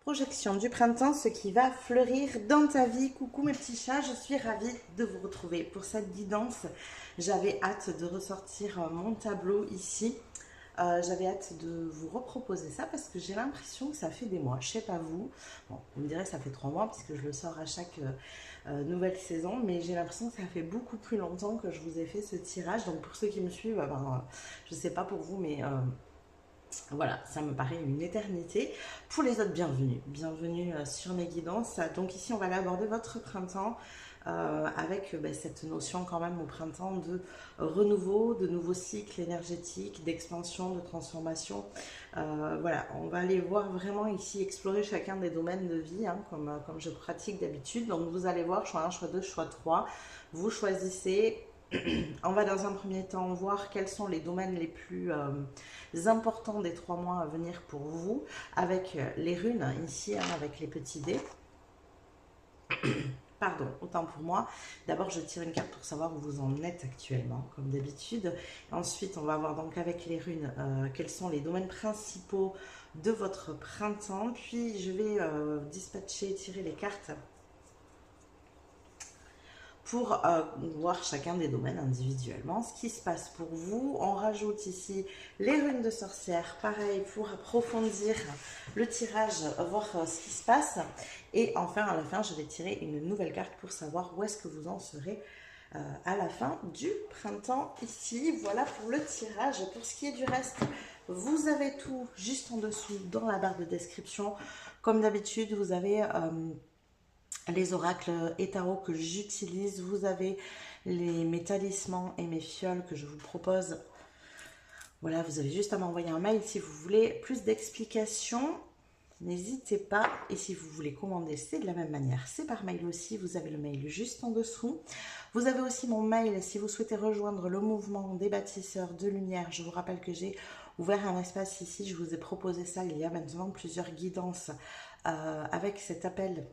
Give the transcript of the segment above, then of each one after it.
projection du printemps, ce qui va fleurir dans ta vie. Coucou mes petits chats, je suis ravie de vous retrouver pour cette guidance. J'avais hâte de ressortir mon tableau ici. J'avais hâte de vous reproposer ça parce que j'ai l'impression que ça fait des mois. Je sais pas vous. Bon, vous me direz ça fait 3 mois puisque je le sors à chaque nouvelle saison, mais j'ai l'impression que ça fait beaucoup plus longtemps que je vous ai fait ce tirage. Donc pour ceux qui me suivent, je sais pas pour vous, mais voilà, ça me paraît une éternité. Pour les autres, bienvenue. Bienvenue sur mes guidances. Donc ici, on va aller aborder votre printemps avec cette notion quand même au printemps de renouveau, de nouveaux cycles énergétiques, d'expansion, de transformation. Voilà, on va aller voir vraiment ici, explorer chacun des domaines de vie, hein, comme je pratique d'habitude. Donc vous allez voir, choix 1, choix 2, choix 3. Vous choisissez. On va dans un premier temps voir quels sont les domaines les plus importants des 3 mois à venir pour vous, avec les runes ici, hein, avec les petits dés. Pardon, autant pour moi. D'abord, je tire une carte pour savoir où vous en êtes actuellement, comme d'habitude. Ensuite, on va voir donc avec les runes quels sont les domaines principaux de votre printemps. Puis, je vais dispatcher, tirer les cartes pour voir chacun des domaines individuellement, ce qui se passe pour vous. On rajoute ici les runes de sorcière, pareil pour approfondir le tirage, voir ce qui se passe. Et enfin, à la fin, je vais tirer une nouvelle carte pour savoir où est-ce que vous en serez à la fin du printemps ici. Voilà pour le tirage. Pour ce qui est du reste, vous avez tout juste en dessous dans la barre de description. Comme d'habitude, vous avez les oracles et tarots que j'utilise. Vous avez mes talismans et mes fioles que je vous propose. Voilà, vous avez juste à m'envoyer un mail si vous voulez plus d'explications. N'hésitez pas. Et si vous voulez commander, c'est de la même manière. C'est par mail aussi. Vous avez le mail juste en dessous. Vous avez aussi mon mail si vous souhaitez rejoindre le mouvement des bâtisseurs de lumière. Je vous rappelle que j'ai ouvert un espace ici. Je vous ai proposé ça il y a maintenant plusieurs guidances avec cet appel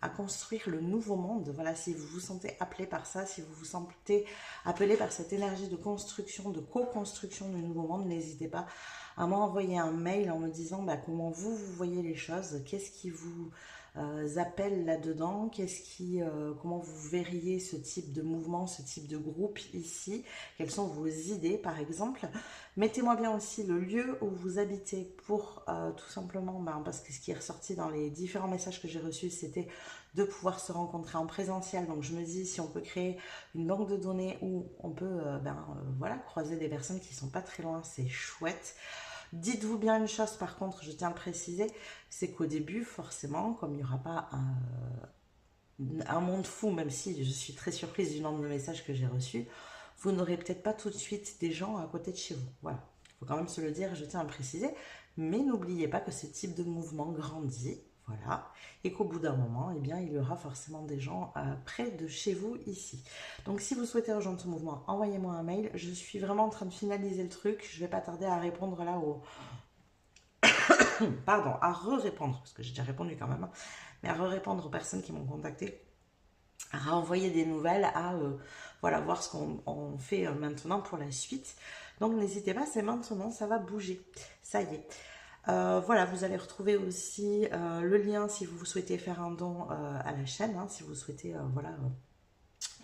à construire le nouveau monde. Voilà, si vous vous sentez appelé par ça, si vous vous sentez appelé par cette énergie de construction, de co-construction du nouveau monde, n'hésitez pas à m'envoyer un mail en me disant comment vous voyez les choses, qu'est-ce qui vous appelle là-dedans, comment vous verriez ce type de mouvement, ce type de groupe ici, quelles sont vos idées par exemple. Mettez-moi bien aussi le lieu où vous habitez pour tout simplement, parce que ce qui est ressorti dans les différents messages que j'ai reçus, c'était de pouvoir se rencontrer en présentiel. Donc je me dis, si on peut créer une banque de données où on peut voilà, croiser des personnes qui ne sont pas très loin, c'est chouette. Dites-vous bien une chose, par contre, je tiens à le préciser, c'est qu'au début, forcément, comme il n'y aura pas un monde fou, même si je suis très surprise du nombre de messages que j'ai reçus, vous n'aurez peut-être pas tout de suite des gens à côté de chez vous. Voilà, il faut quand même se le dire, je tiens à le préciser. Mais n'oubliez pas que ce type de mouvement grandit, voilà, et qu'au bout d'un moment, eh bien, il y aura forcément des gens près de chez vous ici. Donc si vous souhaitez rejoindre ce mouvement, envoyez-moi un mail. Je suis vraiment en train de finaliser le truc. Je ne vais pas tarder à répondre là pardon, à re-répondre, parce que j'ai déjà répondu quand même, mais à re-répondre aux personnes qui m'ont contacté, à renvoyer des nouvelles, à voilà, voir ce qu'on fait maintenant pour la suite. Donc n'hésitez pas, c'est maintenant, ça va bouger. Ça y est. Voilà, vous allez retrouver aussi le lien si vous souhaitez faire un don à la chaîne, hein, si vous souhaitez voilà,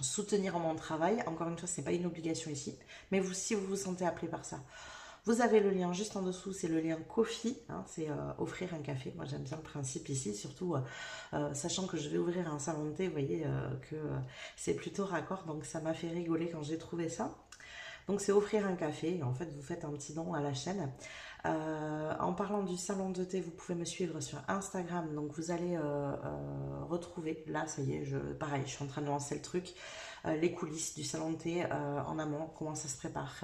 soutenir mon travail. Encore une fois, ce n'est pas une obligation ici, mais si vous vous sentez appelé par ça, vous avez le lien juste en dessous, c'est le lien Ko-fi, hein, c'est offrir un café. Moi j'aime bien le principe ici, surtout sachant que je vais ouvrir un salon de thé, vous voyez que c'est plutôt raccord, donc ça m'a fait rigoler quand j'ai trouvé ça. Donc c'est offrir un café, en fait vous faites un petit don à la chaîne. En parlant du salon de thé, vous pouvez me suivre sur Instagram, donc vous allez retrouver, là ça y est, pareil, je suis en train de lancer le truc, les coulisses du salon de thé en amont, comment ça se prépare.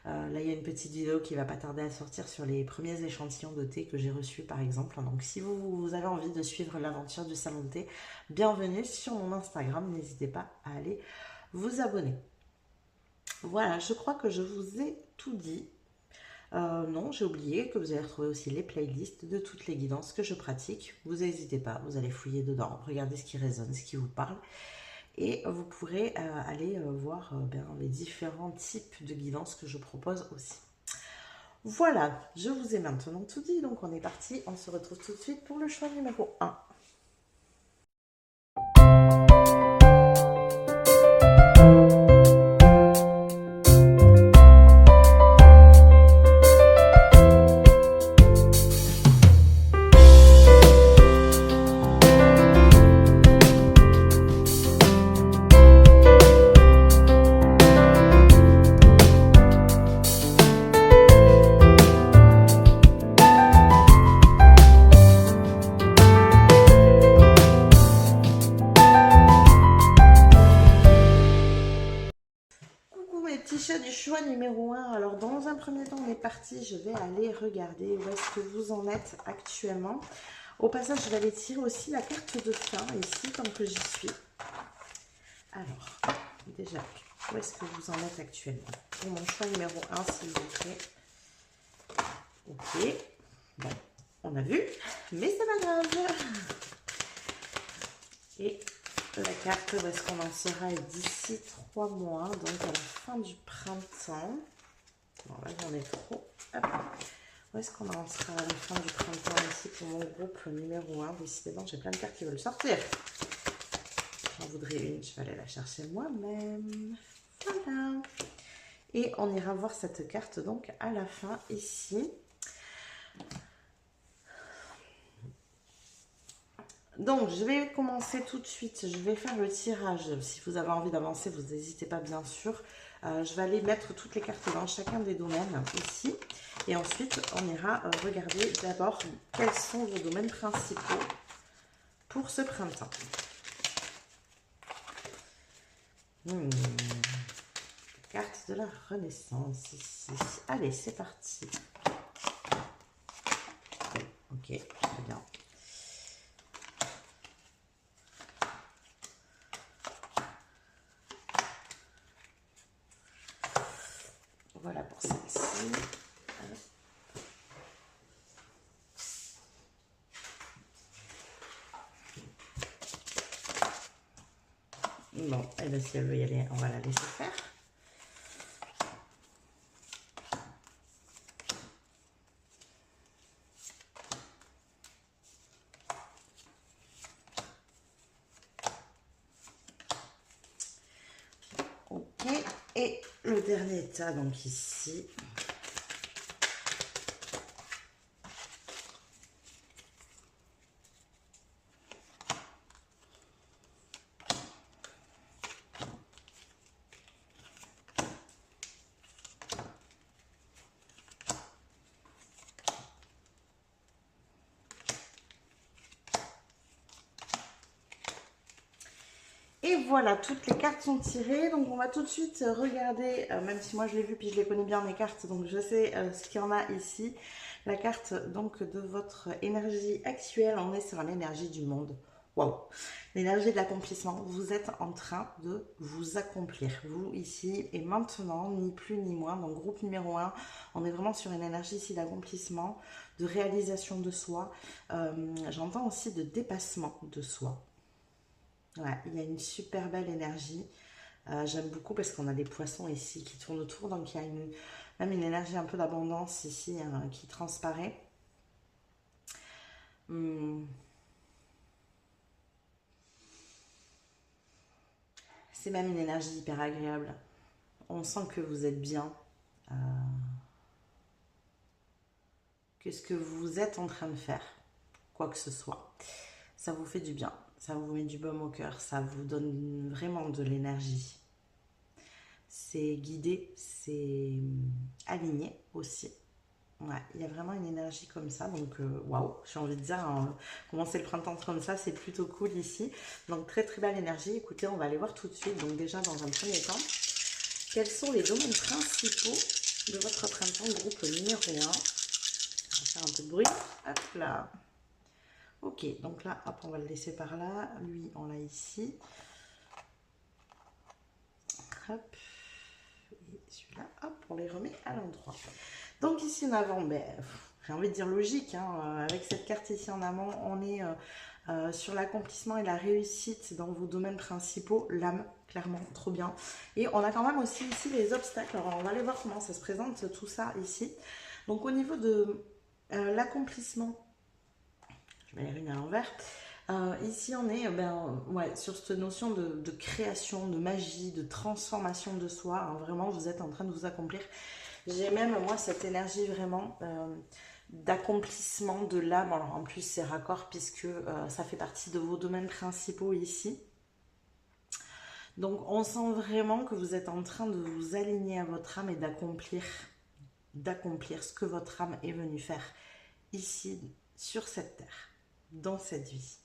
Là il y a une petite vidéo qui va pas tarder à sortir sur les premiers échantillons de thé que j'ai reçus par exemple. Donc si vous avez envie de suivre l'aventure du salon de thé, bienvenue sur mon Instagram, n'hésitez pas à aller vous abonner. Voilà, je crois que je vous ai tout dit. Non, j'ai oublié que vous allez retrouver aussi les playlists de toutes les guidances que je pratique. Vous n'hésitez pas, vous allez fouiller dedans, regardez ce qui résonne, ce qui vous parle. Et vous pourrez aller voir les différents types de guidances que je propose aussi. Voilà, je vous ai maintenant tout dit, donc on est parti. On se retrouve tout de suite pour le choix numéro 1. Mes petits chats du choix numéro 1. Alors dans un premier temps on est parti, je vais aller regarder où est-ce que vous en êtes actuellement. Au passage je vais aller tirer aussi la carte de fin ici tant que j'y suis. Alors déjà où est-ce que vous en êtes actuellement pour mon choix numéro 1 s'il vous plaît. Ok, bon on a vu mais c'est pas grave. Et la carte, où est-ce qu'on en sera d'ici 3 mois, donc à la fin du printemps. Bon, là, j'en ai trop. Hop. Où est-ce qu'on en sera à la fin du printemps ici pour mon groupe numéro 1? Décidément, j'ai plein de cartes qui veulent sortir. J'en voudrais une, je vais aller la chercher moi-même. Voilà. Et on ira voir cette carte donc à la fin ici. Donc, je vais commencer tout de suite. Je vais faire le tirage. Si vous avez envie d'avancer, vous n'hésitez pas, bien sûr. Je vais aller mettre toutes les cartes dans chacun des domaines ici. Et ensuite, on ira regarder d'abord quels sont vos domaines principaux pour ce printemps. Carte de la Renaissance ici. Allez, c'est parti. Ok, très bien. Voilà pour celle-ci. Bon, et bien si elle veut y aller, on va la laisser faire. Ok, et le dernier état, donc ici. Et voilà, toutes les cartes sont tirées, donc on va tout de suite regarder, même si moi je l'ai vu puis je les connais bien mes cartes, donc je sais ce qu'il y en a ici. La carte donc de votre énergie actuelle, on est sur l'énergie du monde. Waouh! L'énergie de l'accomplissement, vous êtes en train de vous accomplir, vous ici et maintenant, ni plus ni moins. Donc groupe numéro 1, on est vraiment sur une énergie ici d'accomplissement, de réalisation de soi. J'entends aussi de dépassement de soi. Ouais, il y a une super belle énergie. J'aime beaucoup parce qu'on a des poissons ici qui tournent autour. Donc il y a même une énergie un peu d'abondance ici qui transparaît. C'est même une énergie hyper agréable. On sent que vous êtes bien. Que ce que vous êtes en train de faire, quoi que ce soit, ça vous fait du bien. Ça vous met du baume au cœur. Ça vous donne vraiment de l'énergie. C'est guidé, c'est aligné aussi. Ouais, il y a vraiment une énergie comme ça, donc waouh, j'ai envie de dire, commencer le printemps comme ça, c'est plutôt cool ici. Donc très très belle énergie. Écoutez, on va aller voir tout de suite. Donc déjà dans un premier temps, quels sont les domaines principaux de votre printemps groupe numéro 1. On va faire un peu de bruit. Hop là. Ok, donc là, hop, on va le laisser par là. Lui, on l'a ici. Hop. Et celui-là, hop, on les remet à l'endroit. Donc ici en avant, ben, j'ai envie de dire logique, hein, avec cette carte ici en amont, on est sur l'accomplissement et la réussite dans vos domaines principaux, l'âme, clairement, trop bien. Et on a quand même aussi ici les obstacles, alors on va aller voir comment ça se présente tout ça ici. Donc au niveau de l'accomplissement, je mets les runes à l'envers. Ici, on est ouais, sur cette notion de création, de magie, de transformation de soi. Hein, vraiment, vous êtes en train de vous accomplir. J'ai même, moi, cette énergie vraiment d'accomplissement de l'âme. Alors, en plus, c'est raccord puisque ça fait partie de vos domaines principaux ici. Donc, on sent vraiment que vous êtes en train de vous aligner à votre âme et d'accomplir ce que votre âme est venue faire ici, sur cette terre, dans cette vie.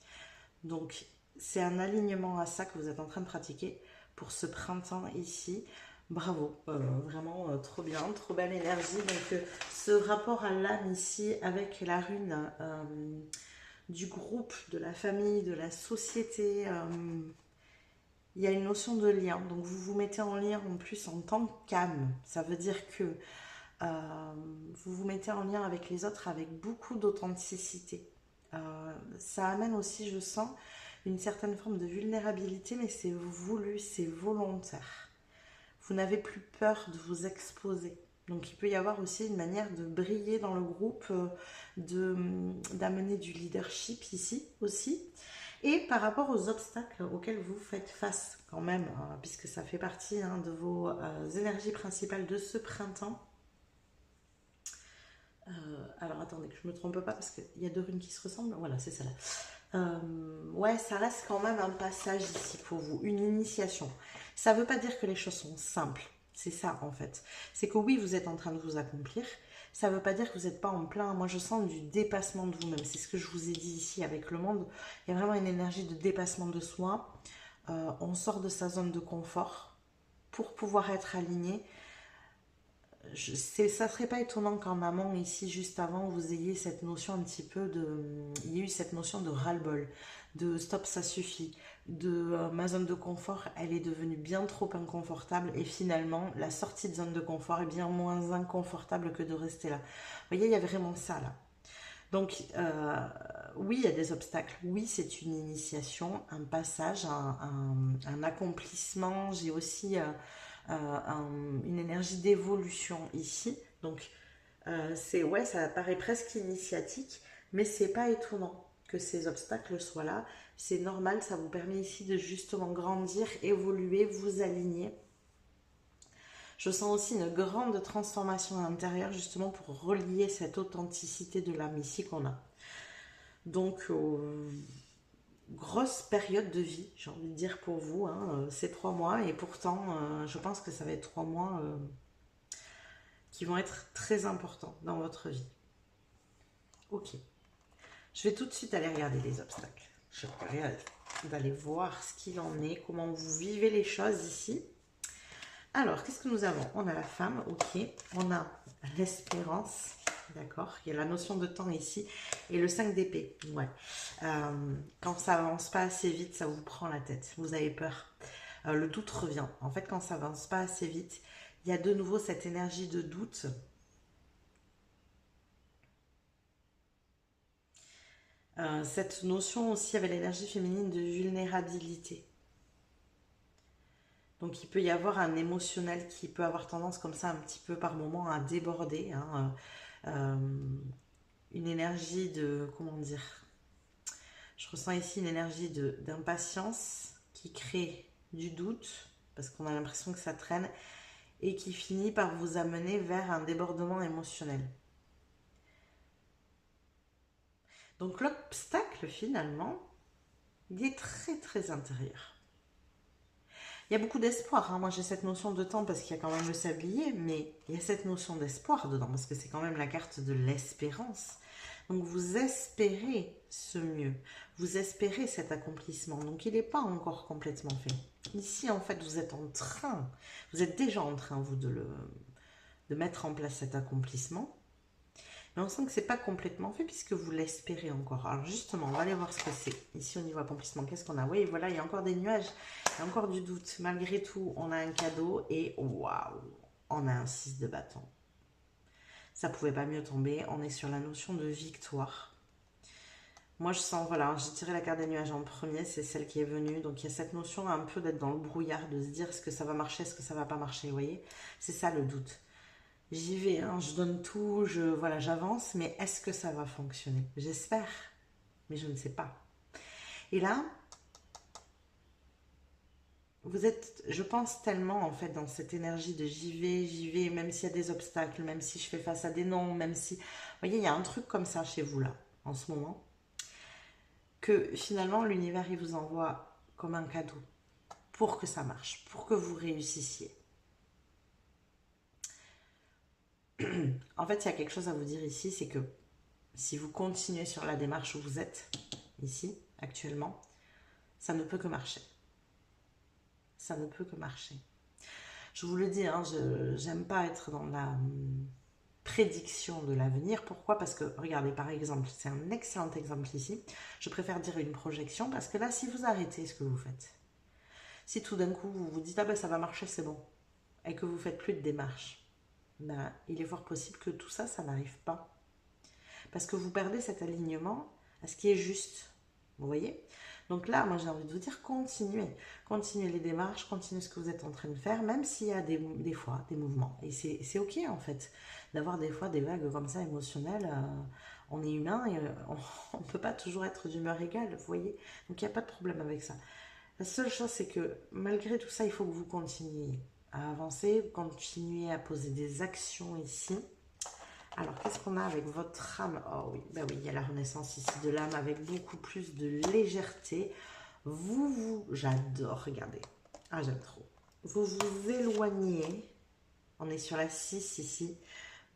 Donc, c'est un alignement à ça que vous êtes en train de pratiquer pour ce printemps ici. Bravo, vraiment trop bien, trop belle énergie. Donc, ce rapport à l'âme ici avec la rune du groupe, de la famille, de la société, il y a une notion de lien. Donc, vous vous mettez en lien en plus en tant qu'âme. Ça veut dire que vous vous mettez en lien avec les autres avec beaucoup d'authenticité. Ça amène aussi, je sens, une certaine forme de vulnérabilité, mais c'est voulu, c'est volontaire. Vous n'avez plus peur de vous exposer. Donc il peut y avoir aussi une manière de briller dans le groupe, d'amener du leadership ici aussi. Et par rapport aux obstacles auxquels vous faites face quand même, puisque ça fait partie de vos énergies principales de ce printemps. Alors attendez que je ne me trompe pas parce qu'il y a deux runes qui se ressemblent. Voilà, c'est celle-là. Ouais, ça reste quand même un passage ici pour vous, une initiation. Ça ne veut pas dire que les choses sont simples. C'est ça en fait. C'est que oui, vous êtes en train de vous accomplir. Ça ne veut pas dire que vous n'êtes pas en plein. Moi, je sens du dépassement de vous-même. C'est ce que je vous ai dit ici avec le monde. Il y a vraiment une énergie de dépassement de soi. On sort de sa zone de confort pour pouvoir être aligné. Ça serait pas étonnant qu'en amont, ici, juste avant, vous ayez cette notion un petit peu de... Il y a eu cette notion de ras-le-bol, de stop, ça suffit, de ma zone de confort, elle est devenue bien trop inconfortable et finalement, la sortie de zone de confort est bien moins inconfortable que de rester là. Vous voyez, il y a vraiment ça là. Donc, oui, il y a des obstacles. Oui, c'est une initiation, un passage, un accomplissement. J'ai aussi... une énergie d'évolution ici. Donc, ouais, ça paraît presque initiatique, mais c'est pas étonnant que ces obstacles soient là. C'est normal, ça vous permet ici de justement grandir, évoluer, vous aligner. Je sens aussi une grande transformation à l'intérieur, justement pour relier cette authenticité de l'âme ici qu'on a. Donc, grosse période de vie, j'ai envie de dire pour vous, ces 3 mois, et pourtant je pense que ça va être 3 mois qui vont être très importants dans votre vie. Ok, je vais tout de suite aller regarder les obstacles. Je vais d'aller voir ce qu'il en est, comment vous vivez les choses ici. Alors, qu'est-ce que nous avons? On a la femme, ok, on a l'espérance. D'accord, il y a la notion de temps ici. Et le 5 d'épée, ouais. Quand ça avance pas assez vite, ça vous prend la tête. Vous avez peur. Le doute revient. En fait, quand ça avance pas assez vite, il y a de nouveau cette énergie de doute. Cette notion aussi avec l'énergie féminine de vulnérabilité. Donc, il peut y avoir un émotionnel qui peut avoir tendance comme ça un petit peu par moment à déborder. Une énergie de, comment dire, je ressens ici une énergie d'impatience qui crée du doute, parce qu'on a l'impression que ça traîne, et qui finit par vous amener vers un débordement émotionnel. Donc l'obstacle finalement, il est très très intérieur. Il y a beaucoup d'espoir, moi j'ai cette notion de temps parce qu'il y a quand même le sablier, mais il y a cette notion d'espoir dedans, parce que c'est quand même la carte de l'espérance. Donc vous espérez ce mieux, vous espérez cet accomplissement, donc il n'est pas encore complètement fait. Ici en fait vous êtes en train, vous êtes déjà en train vous de mettre en place cet accomplissement, mais on sent que ce n'est pas complètement fait puisque vous l'espérez encore. Alors justement, on va aller voir ce que c'est. Ici au niveau accomplissement, qu'est-ce qu'on a? Oui, voilà, il y a encore des nuages, il y a encore du doute. Malgré tout, on a un cadeau et waouh, on a un 6 de bâton. Ça pouvait pas mieux tomber. On est sur la notion de victoire. Moi, je sens, voilà, j'ai tiré la carte des nuages en premier, c'est celle qui est venue. Donc, il y a cette notion un peu d'être dans le brouillard, de se dire est-ce que ça va marcher, est-ce que ça va pas marcher, vous voyez? C'est ça le doute. j'y vais, hein, je donne tout, voilà, j'avance, mais est-ce que ça va fonctionner? J'espère, mais je ne sais pas. Et là, vous êtes, je pense, tellement en fait dans cette énergie de j'y vais, même s'il y a des obstacles, même si je fais face à des non, même si... Vous voyez, il y a un truc comme ça chez vous là, en ce moment, que finalement l'univers il vous envoie comme un cadeau pour que ça marche, pour que vous réussissiez. En fait, il y a quelque chose à vous dire ici, c'est que si vous continuez sur la démarche où vous êtes, ici, actuellement, ça ne peut que marcher. Ça ne peut que marcher. Je vous le dis, hein, je n'aime pas être dans la prédiction de l'avenir. Pourquoi? Parce que, regardez, par exemple, c'est un excellent exemple ici. Je préfère dire une projection parce que là, si vous arrêtez ce que vous faites, si tout d'un coup vous vous dites, ah ben ça va marcher, c'est bon, et que vous faites plus de démarches, ben, il est fort possible que tout ça, ça n'arrive pas. Parce que vous perdez cet alignement à ce qui est juste. Vous voyez? Donc là, moi j'ai envie de vous dire, continuez. Continuez les démarches, continuez ce que vous être en train de faire, même s'il y a des fois des mouvements. Et c'est ok en fait, d'avoir des fois des vagues comme ça émotionnelles. On est humain et on ne peut pas toujours être d'humeur égale, vous voyez? Donc il n'y a pas de problème avec ça. La seule chose, c'est que malgré tout ça, il faut que vous continuiez à avancer, continuez à poser des actions ici. Alors, qu'est-ce qu'on a avec votre âme? Oh oui, ben oui, il y a la renaissance ici de l'âme avec beaucoup plus de légèreté. J'adore, regardez. Ah, j'aime trop. Vous vous éloignez, on est sur la 6 ici,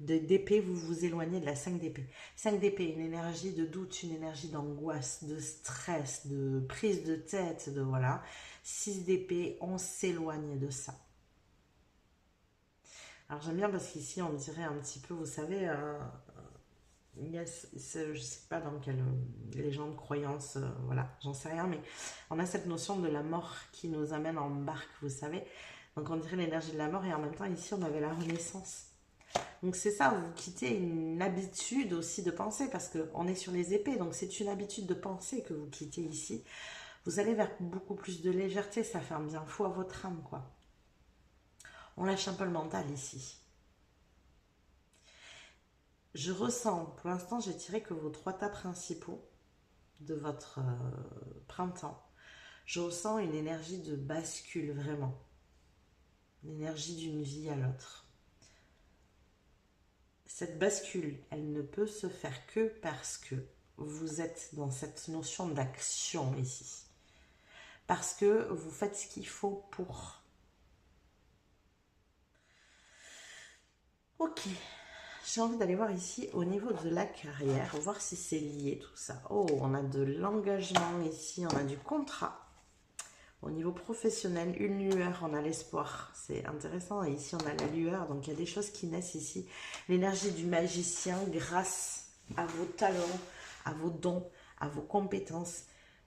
d'épée, vous vous éloignez de la 5 d'épée. 5 d'épée, une énergie de doute, une énergie d'angoisse, de stress, de prise de tête, de voilà. 6 d'épée, on s'éloigne de ça. Alors j'aime bien parce qu'ici on dirait un petit peu, vous savez, je ne sais pas dans quelle légende, croyance, voilà, j'en sais rien, mais on a cette notion de la mort qui nous amène en barque, vous savez. Donc on dirait l'énergie de la mort et en même temps ici on avait la renaissance. Donc c'est ça, vous quittez une habitude aussi de penser parce qu'on est sur les épées, donc c'est une habitude de penser que vous quittez ici. Vous allez vers beaucoup plus de légèreté, ça fait un bien fou à votre âme, quoi. On lâche un peu le mental ici. Je ressens, pour l'instant, j'ai tiré que vos 3 tas principaux de votre printemps. Je ressens une énergie de bascule, vraiment. L'énergie d'une vie à l'autre. Cette bascule, elle ne peut se faire que parce que vous êtes dans cette notion d'action ici. Parce que vous faites ce qu'il faut pour. Ok. J'ai envie d'aller voir ici au niveau de la carrière, voir si c'est lié tout ça. Oh, on a de l'engagement ici, on a du contrat. Au niveau professionnel, une lueur, on a l'espoir. C'est intéressant. Et ici, on a la lueur. Donc, il y a des choses qui naissent ici. L'énergie du magicien grâce à vos talents, à vos dons, à vos compétences.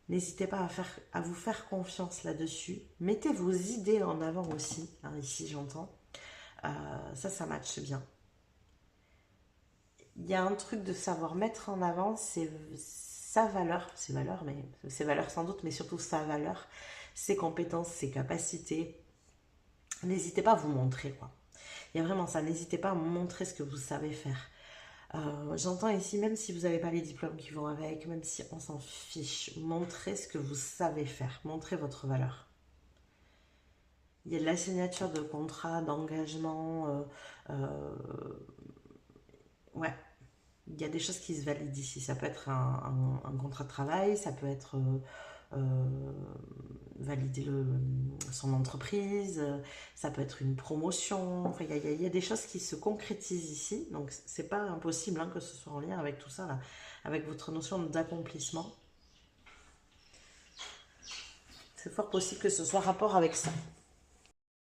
N'hésitez pas à vous faire confiance là-dessus. Mettez vos idées en avant aussi. Hein, ici, j'entends. Ça matche bien. Il y a un truc de savoir mettre en avant sa valeur, ses valeurs, mais ses valeurs sans doute, mais surtout sa valeur, ses compétences, ses capacités. N'hésitez pas à vous montrer, quoi. Il y a vraiment ça, n'hésitez pas à montrer ce que vous savez faire. J'entends ici, même si vous n'avez pas les diplômes qui vont avec, même si on s'en fiche, montrez ce que vous savez faire, montrez votre valeur. Il y a de la signature de contrat, d'engagement, ouais. Il y a des choses qui se valident ici. Ça peut être un contrat de travail, ça peut être valider son entreprise, ça peut être une promotion. Enfin, il y a des choses qui se concrétisent ici. Donc, c'est pas impossible hein, que ce soit en lien avec tout ça, là, avec votre notion d'accomplissement. C'est fort possible que ce soit rapport avec ça.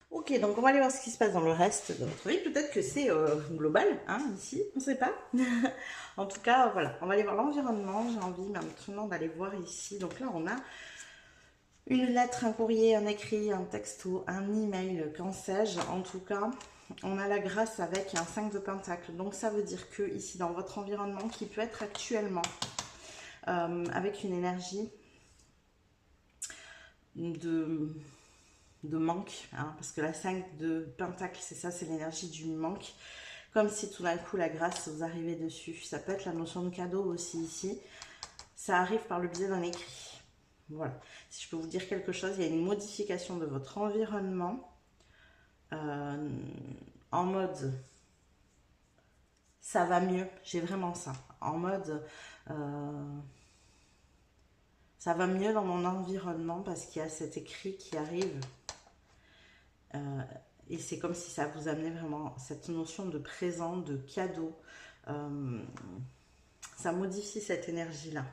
Ok, donc on va aller voir ce qui se passe dans le reste de votre vie. Peut-être que c'est global, hein, ici, on ne sait pas. En tout cas, voilà, on va aller voir l'environnement. J'ai envie maintenant d'aller voir ici. Donc là, on a une lettre, un courrier, un écrit, un texto, un email, qu'en sais-je. En tout cas, on a la grâce avec un 5 de pentacle. Donc ça veut dire que ici, dans votre environnement, qui peut être actuellement avec une énergie de manque, hein, parce que la 5 de pentacle, c'est ça, c'est l'énergie du manque. Comme si tout d'un coup la grâce vous arrivait dessus. Ça peut être la notion de cadeau aussi ici. Ça arrive par le biais d'un écrit. Voilà. Si je peux vous dire quelque chose, il y a une modification de votre environnement en mode ça va mieux. J'ai vraiment ça. En mode ça va mieux dans mon environnement parce qu'il y a cet écrit qui arrive. Et c'est comme si ça vous amenait vraiment cette notion de présent, de cadeau. Ça modifie cette énergie-là.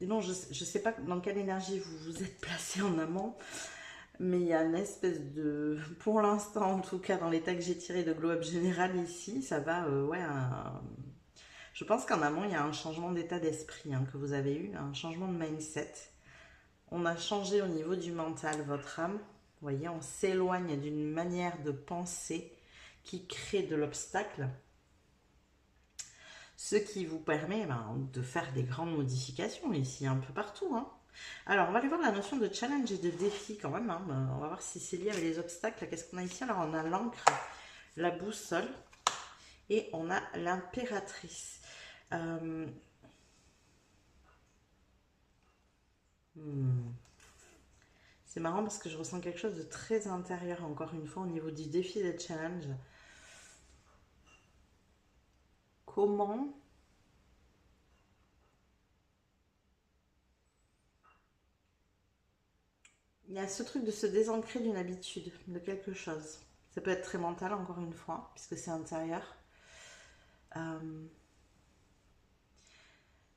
Et non, je ne sais pas dans quelle énergie vous vous êtes placé en amont, mais il y a une espèce de... Pour l'instant, en tout cas, dans l'état que j'ai tiré de glow-up général ici, ça va... Je pense qu'en amont, il y a un changement d'état d'esprit que vous avez eu, un changement de mindset. On a changé au niveau du mental, votre âme. Vous voyez, on s'éloigne d'une manière de penser qui crée de l'obstacle. Ce qui vous permet de faire des grandes modifications ici, un peu partout. Alors, on va aller voir la notion de challenge et de défi quand même. On va voir si c'est lié avec les obstacles. Qu'est-ce qu'on a ici? Alors, on a l'encre, la boussole et on a l'impératrice. C'est marrant parce que je ressens quelque chose de très intérieur, encore une fois, au niveau du défi et des challenges. Comment il y a ce truc de se désancrer d'une habitude, de quelque chose. Ça peut être très mental, encore une fois, puisque c'est intérieur.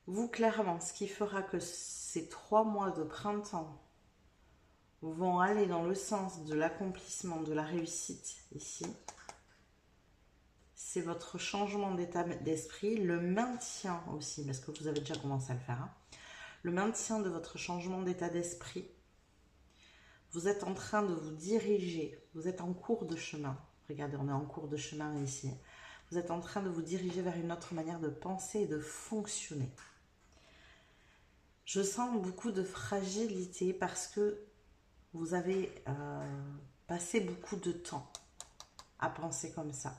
Vous, clairement, ce qui fera que ces 3 mois de printemps vont aller dans le sens de l'accomplissement, de la réussite, ici, c'est votre changement d'état d'esprit, le maintien aussi, parce que vous avez déjà commencé à le faire, le maintien de votre changement d'état d'esprit. Vous êtes en train de vous diriger, vous êtes en cours de chemin. Regardez, on est en cours de chemin ici. Vous êtes en train de vous diriger vers une autre manière de penser et de fonctionner. Je sens beaucoup de fragilité parce que vous avez passé beaucoup de temps à penser comme ça.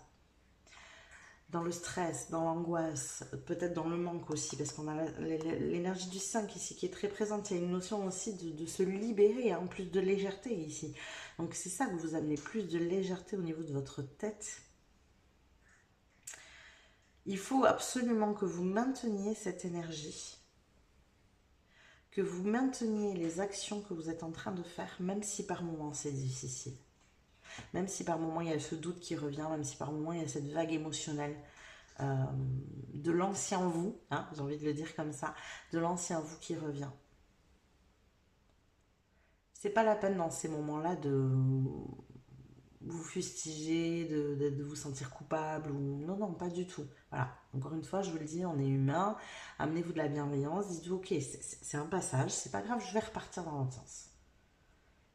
Dans le stress, dans l'angoisse, peut-être dans le manque aussi, parce qu'on a l'énergie du 5 ici qui est très présente. Il y a une notion aussi de se libérer, en plus de légèreté ici. Donc c'est ça que vous amenez, plus de légèreté au niveau de votre tête. Il faut absolument que vous mainteniez cette énergie, que vous mainteniez les actions que vous êtes en train de faire, même si par moments c'est difficile. Même si par moments il y a ce doute qui revient, même si par moments il y a cette vague émotionnelle de l'ancien vous, j'ai envie de le dire comme ça, de l'ancien vous qui revient. C'est pas la peine dans ces moments-là de vous fustiger, de vous sentir coupable, ou non, pas du tout. Voilà, encore une fois, je vous le dis, on est humain, amenez-vous de la bienveillance, dites-vous, ok, c'est un passage, c'est pas grave, je vais repartir dans l'autre sens.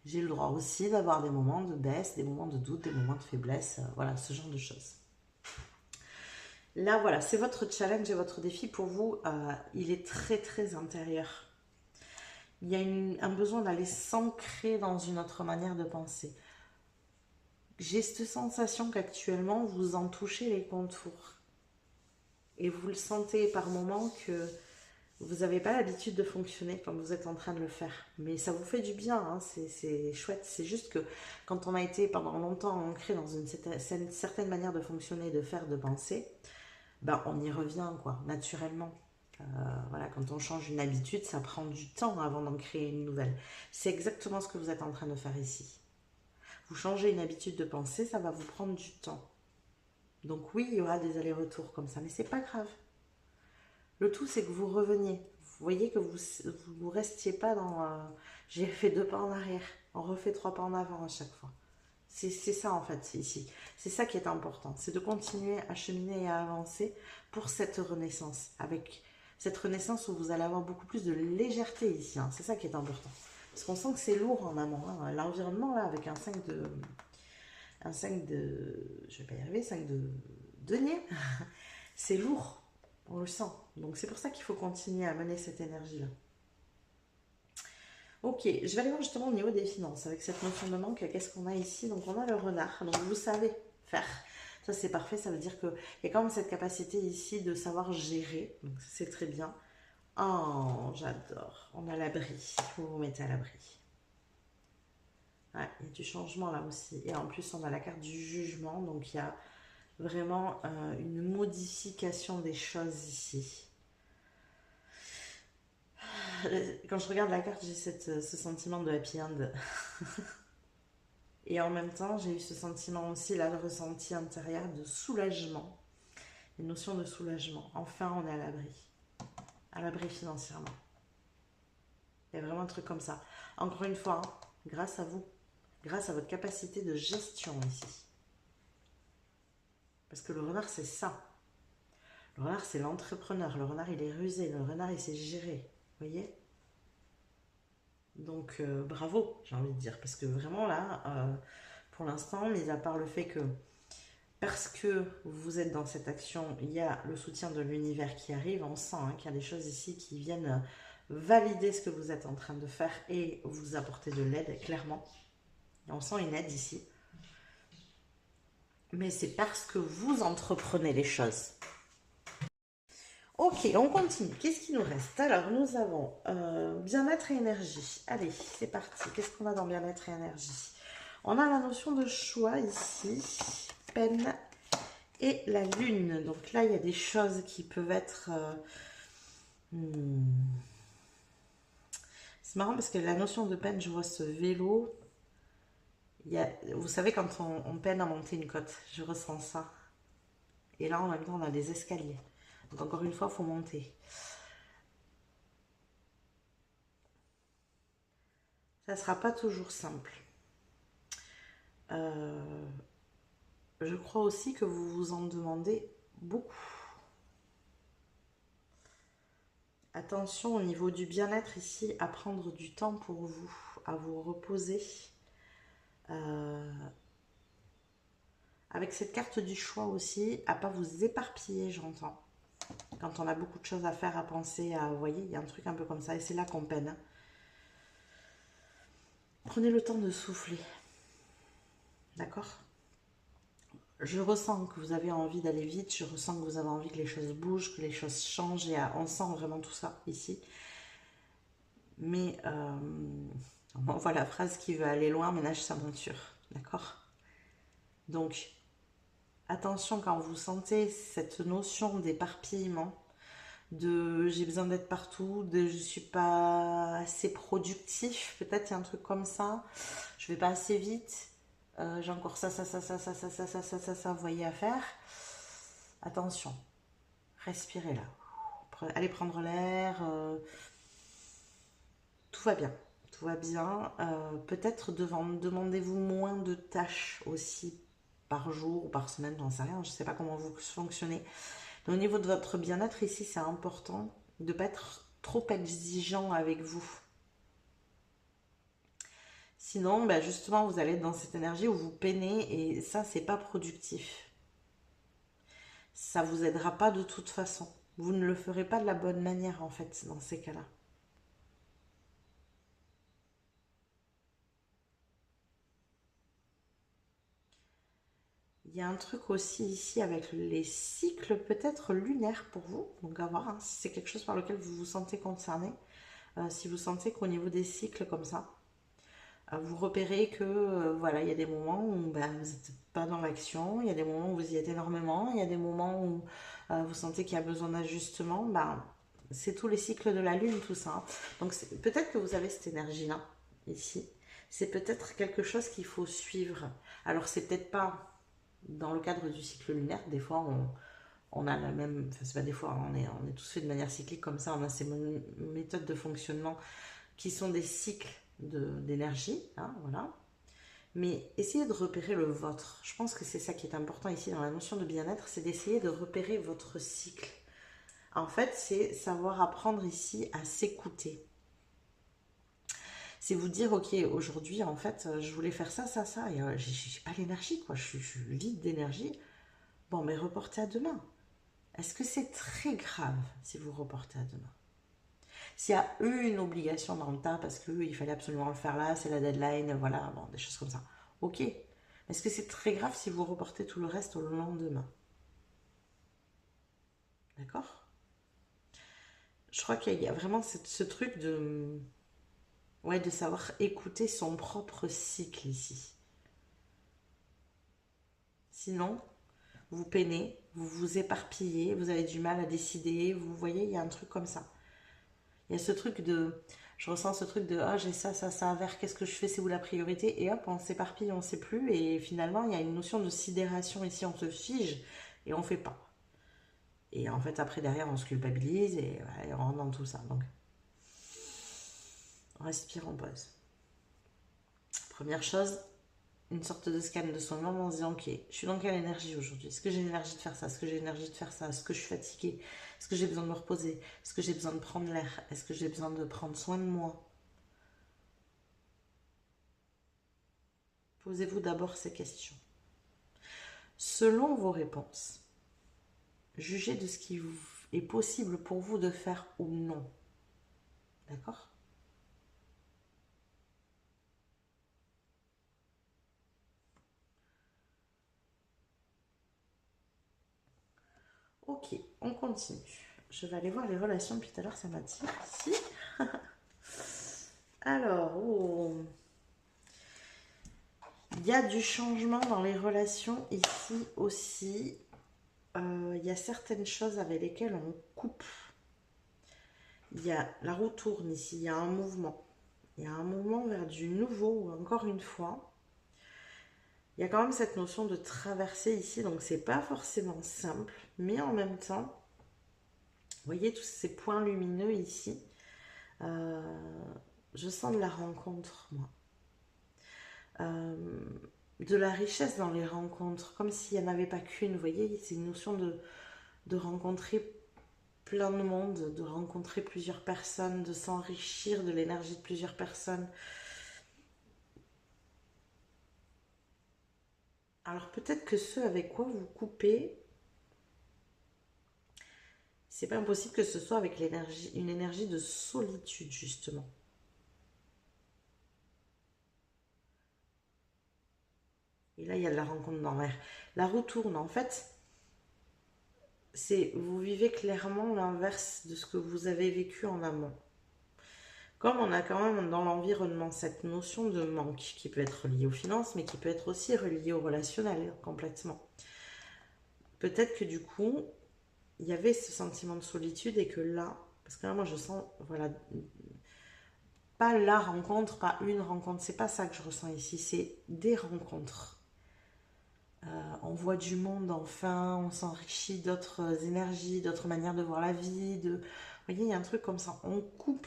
J'ai le droit aussi d'avoir des moments de baisse, des moments de doute, des moments de faiblesse, voilà, ce genre de choses. Là, voilà, c'est votre challenge et votre défi pour vous, il est très, très intérieur. Il y a un besoin d'aller s'ancrer dans une autre manière de penser. J'ai cette sensation qu'actuellement, vous en touchez les contours. Et vous le sentez par moments que vous n'avez pas l'habitude de fonctionner comme vous êtes en train de le faire. Mais ça vous fait du bien, c'est chouette. C'est juste que quand on a été pendant longtemps ancré dans une certaine manière de fonctionner, de faire, de penser, on y revient, naturellement. Voilà, quand on change une habitude, ça prend du temps avant d'en créer une nouvelle. C'est exactement ce que vous êtes en train de faire ici. Vous changez une habitude de pensée, ça va vous prendre du temps. Donc oui, il y aura des allers-retours comme ça, mais c'est pas grave. Le tout, c'est que vous reveniez. Vous voyez que vous restiez pas dans j'ai fait 2 pas en arrière, on refait 3 pas en avant à chaque fois. C'est ça en fait ici. C'est ça qui est important. C'est de continuer à cheminer et à avancer pour cette renaissance. Avec cette renaissance où vous allez avoir beaucoup plus de légèreté ici. C'est ça qui est important. Parce qu'on sent que c'est lourd en amont. L'environnement là, avec un 5 de... je vais pas y arriver, 5 de denier. C'est lourd. On le sent. Donc c'est pour ça qu'il faut continuer à mener cette énergie-là. Ok, je vais aller voir justement au niveau des finances. Avec cette notion de manque, qu'est-ce qu'on a ici? Donc on a le renard. Donc vous savez faire Ça, c'est parfait. Ça veut dire qu'il y a quand même cette capacité ici de savoir gérer. Donc, c'est très bien. Oh, j'adore. On a l'abri. Vous vous mettez à l'abri. Ouais, il y a du changement là aussi. Et en plus, on a la carte du jugement. Donc, il y a vraiment une modification des choses ici. Quand je regarde la carte, j'ai ce sentiment de happy end. Et en même temps, j'ai eu ce sentiment aussi, là, le ressenti intérieur de soulagement. Une notion de soulagement. Enfin, on est à l'abri. À l'abri financièrement. Il y a vraiment un truc comme ça. Encore une fois, hein, grâce à vous. Grâce à votre capacité de gestion ici. Parce que le renard, c'est ça. Le renard, c'est l'entrepreneur. Le renard, il est rusé. Le renard, il sait gérer. Vous voyez? Donc, bravo, j'ai envie de dire. Parce que vraiment, là, pour l'instant, mis à part le fait que, parce que vous êtes dans cette action, il y a le soutien de l'univers qui arrive. On sent qu'il y a des choses ici qui viennent valider ce que vous êtes en train de faire et vous apporter de l'aide, clairement. Et on sent une aide ici. Mais c'est parce que vous entreprenez les choses. Ok, on continue. Qu'est-ce qui nous reste? Alors, nous avons bien-être et énergie. Allez, c'est parti. Qu'est-ce qu'on a dans bien-être et énergie? On a la notion de choix ici, peine et la lune. Donc là, il y a des choses qui peuvent être... C'est marrant parce que la notion de peine, je vois ce vélo. Vous savez, quand on peine à monter une côte, je ressens ça. Et là, en même temps, on a des escaliers. Donc encore une fois, il faut monter. Ça ne sera pas toujours simple. Je crois aussi que vous vous en demandez beaucoup. Attention au niveau du bien-être ici, à prendre du temps pour vous, à vous reposer. Avec cette carte du choix aussi, à pas vous éparpiller, j'entends. Quand on a beaucoup de choses à faire, à penser, vous voyez, il y a un truc un peu comme ça, et c'est là qu'on peine. Prenez le temps de souffler. D'accord? Je ressens que vous avez envie d'aller vite, je ressens que vous avez envie que les choses bougent, que les choses changent, et on sent vraiment tout ça ici. Mais on voit la phrase qui veut aller loin, ménage sa monture. D'accord? Donc, attention quand vous sentez cette notion d'éparpillement, de j'ai besoin d'être partout, de je suis pas assez productif, peut-être il y a un truc comme ça, je vais pas assez vite, j'ai encore ça, vous voyez à faire. Attention, respirez là, allez prendre l'air, tout va bien. Tout va bien. Peut-être demandez-vous moins de tâches aussi par jour ou par semaine, j'en sais rien, je ne sais pas comment vous fonctionnez. Mais au niveau de votre bien-être ici, c'est important de ne pas être trop exigeant avec vous. Sinon, ben justement, vous allez être dans cette énergie où vous peinez et ça, c'est pas productif. Ça vous aidera pas de toute façon. Vous ne le ferez pas de la bonne manière en fait dans ces cas-là. Il y a un truc aussi ici avec les cycles peut-être lunaires pour vous. Donc à voir si c'est quelque chose par lequel vous vous sentez concerné. Si vous sentez qu'au niveau des cycles comme ça, vous repérez que voilà, il y a des moments où ben, vous n'êtes pas dans l'action, il y a des moments où vous y êtes énormément, il y a des moments où vous sentez qu'il y a besoin d'ajustement. Ben, c'est tous les cycles de la lune, tout ça. Donc peut-être que vous avez cette énergie-là, ici. C'est peut-être quelque chose qu'il faut suivre. Alors c'est peut-être pas dans le cadre du cycle lunaire, des fois on a la même, enfin c'est pas des fois, on est tous faits de manière cyclique comme ça, on a ces méthodes de fonctionnement qui sont des cycles d'énergie, hein, voilà. Mais essayez de repérer le vôtre. Je pense que c'est ça qui est important ici dans la notion de bien-être, c'est d'essayer de repérer votre cycle. En fait, c'est savoir apprendre ici à s'écouter. C'est vous dire, ok, aujourd'hui, en fait, je voulais faire ça, ça, ça, et j'ai pas l'énergie, quoi, je suis vide d'énergie. Bon, mais reportez à demain. Est-ce que c'est très grave si vous reportez à demain? S'il y a une obligation dans le tas, parce qu'il fallait absolument le faire là, c'est la deadline, voilà, bon, des choses comme ça. Ok, Est-ce que c'est très grave si vous reportez tout le reste au lendemain? D'accord? Je crois qu'il y a vraiment ce truc de... Ouais, de savoir écouter son propre cycle ici. Sinon, vous peinez, vous vous éparpillez, vous avez du mal à décider, vous voyez, il y a un truc comme ça. Il y a ce truc de... Je ressens ce truc de ah, j'ai ça, ça, ça à faire, qu'est-ce que je fais, c'est où la priorité? Et hop, on s'éparpille, on ne sait plus. Et finalement, il y a une notion de sidération ici, on se fige et on ne fait pas. Et en fait, après, derrière, on se culpabilise et on rentre dans tout ça. Donc, on respire, on pose. Première chose, une sorte de scan de son âme en se disant ok, je suis dans quelle énergie aujourd'hui? Est-ce que j'ai l'énergie de faire ça? Est-ce que j'ai l'énergie de faire ça? Est-ce que je suis fatiguée? Est-ce que j'ai besoin de me reposer? Est-ce que j'ai besoin de prendre l'air? Est-ce que j'ai besoin de prendre soin de moi? Posez-vous d'abord ces questions. Selon vos réponses, jugez de ce qui est possible pour vous de faire ou non. D'accord? Ok, on continue. Je vais aller voir les relations, puis tout à l'heure ça m'attire ici. Alors, oh. Il y a du changement dans les relations ici aussi. Il y a certaines choses avec lesquelles on coupe. Il y a la roue tourne ici, il y a un mouvement. Il y a un mouvement vers du nouveau, encore une fois. Il y a quand même cette notion de traverser ici, donc c'est pas forcément simple, mais en même temps, vous voyez tous ces points lumineux ici. Je sens de la rencontre, moi. De la richesse dans les rencontres, comme s'il n'y en avait pas qu'une, vous voyez, c'est une notion de rencontrer plein de monde, de rencontrer plusieurs personnes, de s'enrichir de l'énergie de plusieurs personnes. Alors peut-être que ceux avec quoi vous coupez, c'est pas impossible que ce soit avec une énergie de solitude justement. Et là il y a de la rencontre dans l'air. La roue tourne en fait. Vous vivez clairement l'inverse de ce que vous avez vécu en amont. Comme on a quand même dans l'environnement cette notion de manque qui peut être liée aux finances, mais qui peut être aussi reliée au relationnel complètement. Peut-être que du coup, il y avait ce sentiment de solitude et que là, parce que là moi je sens, voilà, pas la rencontre, pas une rencontre, c'est pas ça que je ressens ici, c'est des rencontres. On voit du monde enfin, on s'enrichit d'autres énergies, d'autres manières de voir la vie. Vous voyez, il y a un truc comme ça. On coupe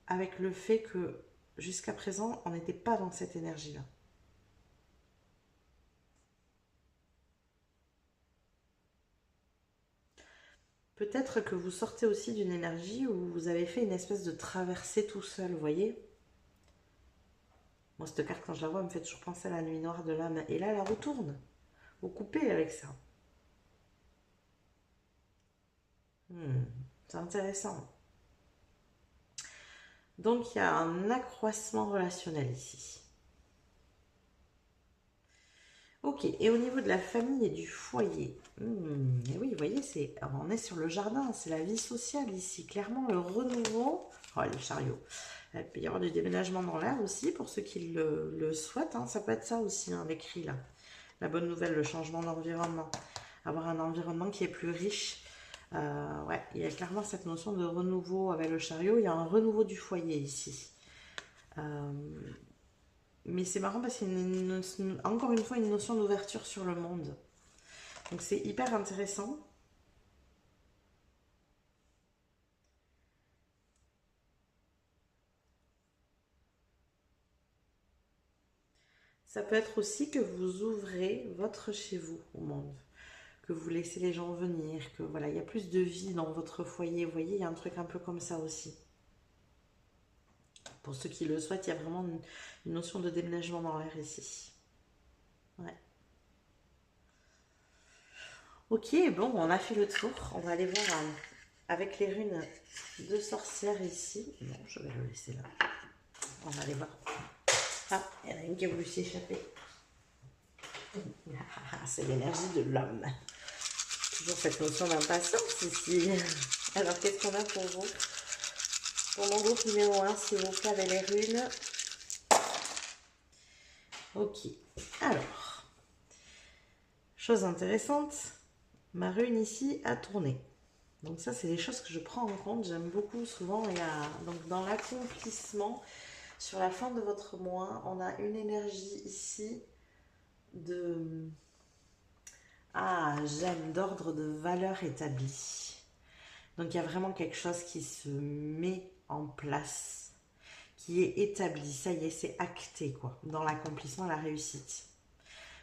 avec le fait que jusqu'à présent, on n'était pas dans cette énergie-là. Peut-être que vous sortez aussi d'une énergie où vous avez fait une espèce de traversée tout seul, vous voyez. Moi, cette carte, quand je la vois, elle me fait toujours penser à la nuit noire de l'âme. Et là, elle retourne. Vous coupez avec ça. C'est intéressant. Donc, il y a un accroissement relationnel ici. Ok, et au niveau de la famille et du foyer, et oui, vous voyez, on est sur le jardin, c'est la vie sociale ici. Clairement, le renouveau, oh, le chariot. Il peut y avoir du déménagement dans l'air aussi, pour ceux qui le souhaitent. Hein. Ça peut être ça aussi, hein, l'écrit là. La bonne nouvelle, le changement d'environnement. Avoir un environnement qui est plus riche. Ouais, il y a clairement cette notion de renouveau avec le chariot. Il y a un renouveau du foyer ici. Mais c'est marrant parce qu'il y a encore une fois une notion d'ouverture sur le monde. Donc c'est hyper intéressant. Ça peut être aussi que vous ouvrez votre chez vous au monde. Que vous laissez les gens venir. Que voilà, il y a plus de vie dans votre foyer. Vous voyez, il y a un truc un peu comme ça aussi. Pour ceux qui le souhaitent, il y a vraiment une notion de déménagement dans l'air ici. Ouais. Ok, bon, on a fait le tour. On va aller voir avec les runes de sorcière ici. Non, je vais le laisser là. On va aller voir. Ah, il y en a une qui a voulu s'échapper. C'est l'énergie de l'homme. Toujours cette notion d'impatience ici. Alors, qu'est-ce qu'on a pour vous? Pour mon groupe numéro 1, s'il vous plaît, avec les runes. Ok. Alors, chose intéressante, ma rune ici a tourné. Donc ça, c'est des choses que je prends en compte. J'aime beaucoup. Souvent, il y a donc dans l'accomplissement, sur la fin de votre mois, on a une énergie ici de... Ah, j'aime, d'ordre de valeur établie. Donc il y a vraiment quelque chose qui se met en place, qui est établi. Ça y est, c'est acté, quoi, dans l'accomplissement, la réussite.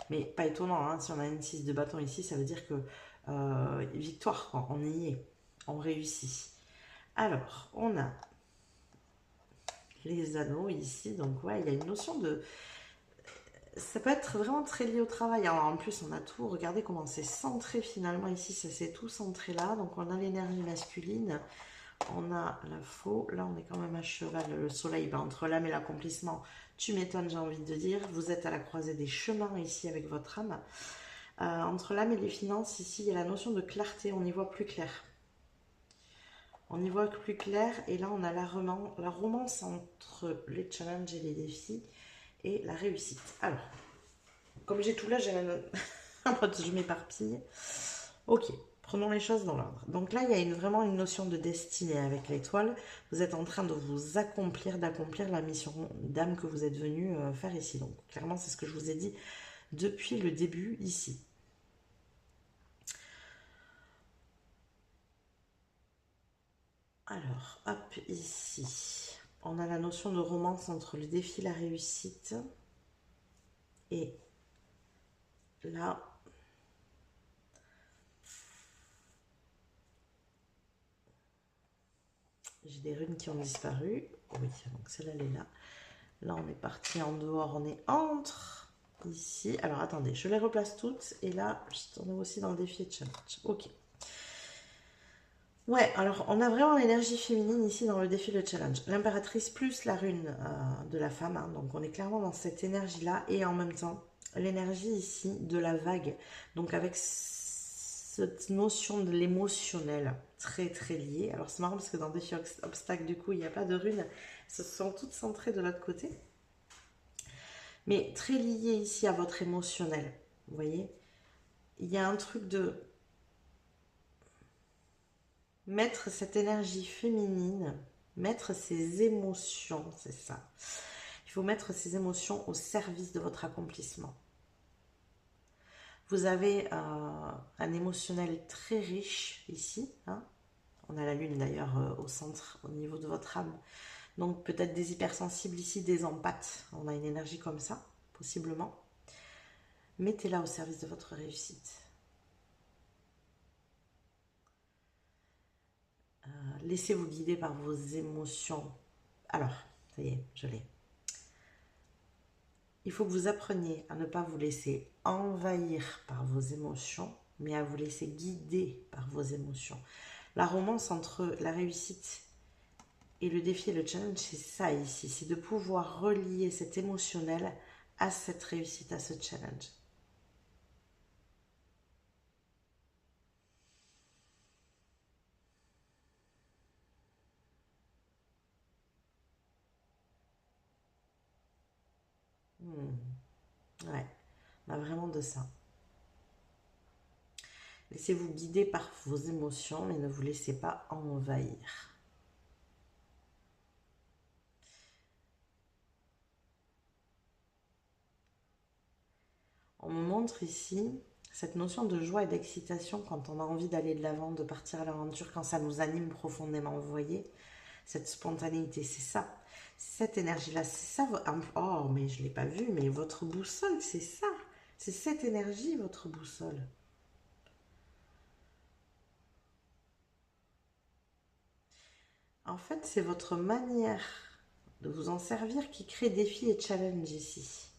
Mais pas étonnant, hein, si on a une 6 de bâton ici, ça veut dire que victoire, quoi, on y est, on réussit. Alors, on a les anneaux ici, donc ouais, il y a une notion de... Ça peut être vraiment très lié au travail. Alors, en plus, on a tout, regardez comment c'est centré finalement ici, ça s'est tout centré là. Donc, on a l'énergie masculine, on a la faux, là on est quand même à cheval, le soleil, ben, entre l'âme et l'accomplissement, tu m'étonnes, j'ai envie de dire. Vous êtes à la croisée des chemins ici avec votre âme. Entre l'âme et les finances, ici, il y a la notion de clarté, on y voit plus clair. On y voit plus clair, et là on a la romance entre les challenges et les défis, et la réussite. Alors, comme j'ai tout là, j'ai je m'éparpille. Ok, prenons les choses dans l'ordre. Donc là, il y a vraiment une notion de destinée avec l'étoile. Vous êtes en train de vous accomplir, d'accomplir la mission d'âme que vous êtes venu faire ici. Donc clairement, c'est ce que je vous ai dit depuis le début ici. Alors, hop, ici, on a la notion de romance entre le défi et la réussite. Et là, j'ai des runes qui ont disparu. Oui, donc celle-là, elle est là. Là, on est parti en dehors, on est entre ici. Alors, attendez, je les replace toutes. Et là, on est aussi dans le défi et challenge. Ok. Ouais, alors on a vraiment l'énergie féminine ici dans le défi le challenge. L'impératrice plus la rune de la femme. Hein, donc, on est clairement dans cette énergie-là. Et en même temps, l'énergie ici de la vague. Donc, avec cette notion de l'émotionnel très très liée. Alors, c'est marrant parce que dans défi obstacle, du coup, il n'y a pas de runes. Elles se sont toutes centrées de l'autre côté. Mais très lié ici à votre émotionnel. Vous voyez, il y a un truc de mettre cette énergie féminine, mettre ses émotions, c'est ça. Il faut mettre ses émotions au service de votre accomplissement. Vous avez un émotionnel très riche ici. Hein. On a la lune d'ailleurs au centre, au niveau de votre âme. Donc peut-être des hypersensibles ici, des empathes. On a une énergie comme ça, possiblement. Mettez-la au service de votre réussite. Laissez-vous guider par vos émotions. Alors, ça y est, je l'ai. Il faut que vous appreniez à ne pas vous laisser envahir par vos émotions, mais à vous laisser guider par vos émotions. La romance entre la réussite et le défi et le challenge, c'est ça ici. C'est de pouvoir relier cet émotionnel à cette réussite, à ce challenge. Ouais, on a vraiment de ça. Laissez-vous guider par vos émotions, mais ne vous laissez pas envahir. On me montre ici cette notion de joie et d'excitation quand on a envie d'aller de l'avant, de partir à l'aventure, quand ça nous anime profondément, vous voyez, cette spontanéité, c'est ça. Cette énergie-là, c'est ça. Oh, mais je ne l'ai pas vu, mais votre boussole, c'est ça. C'est cette énergie, votre boussole. En fait, c'est votre manière de vous en servir qui crée défi et challenge ici.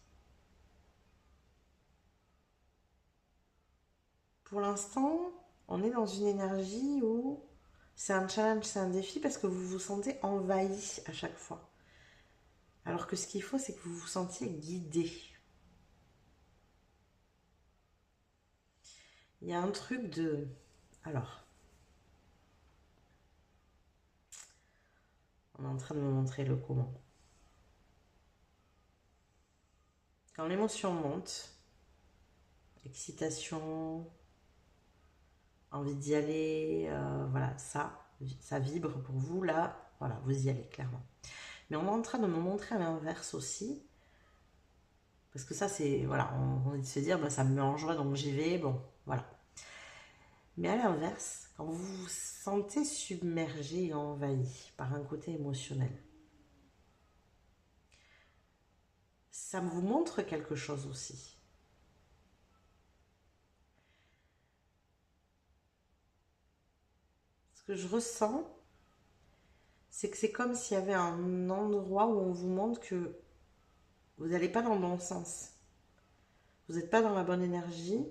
Pour l'instant, on est dans une énergie où c'est un challenge, c'est un défi parce que vous vous sentez envahi à chaque fois. Alors que ce qu'il faut, c'est que vous vous sentiez guidé. Il y a un truc de... Alors, on est en train de me montrer le comment. Quand l'émotion monte, excitation, envie d'y aller, voilà, ça vibre pour vous, là, voilà, vous y allez, clairement. Mais on est en train de me montrer à l'inverse aussi, parce que ça, c'est, voilà, on est de se dire, bah, ça me met en joie, donc j'y vais, bon, voilà. Mais à l'inverse, quand vous vous sentez submergé et envahi par un côté émotionnel, ça vous montre quelque chose aussi. Ce que je ressens, c'est que c'est comme s'il y avait un endroit où on vous montre que vous n'allez pas dans le bon sens. Vous n'êtes pas dans la bonne énergie.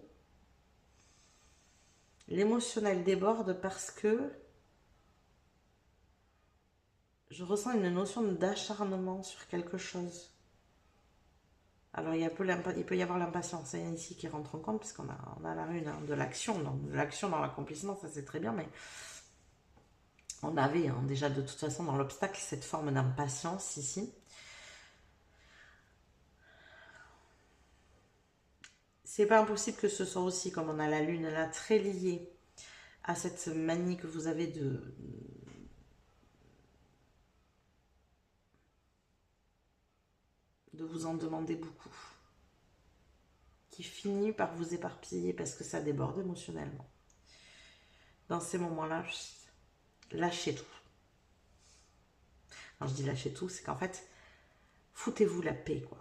L'émotionnel déborde parce que je ressens une notion d'acharnement sur quelque chose. Alors il peut y avoir l'impatience ici qui rentre en compte, puisqu'on a la rune de l'action, de l'action dans l'accomplissement, ça c'est très bien, mais on avait déjà de toute façon dans l'obstacle cette forme d'impatience ici. C'est pas impossible que ce soit aussi, comme on a la lune là, très liée à cette manie que vous avez de vous en demander beaucoup, qui finit par vous éparpiller parce que ça déborde émotionnellement. Dans ces moments-là, lâchez tout. Quand je dis lâchez tout, c'est qu'en fait, foutez-vous la paix, quoi.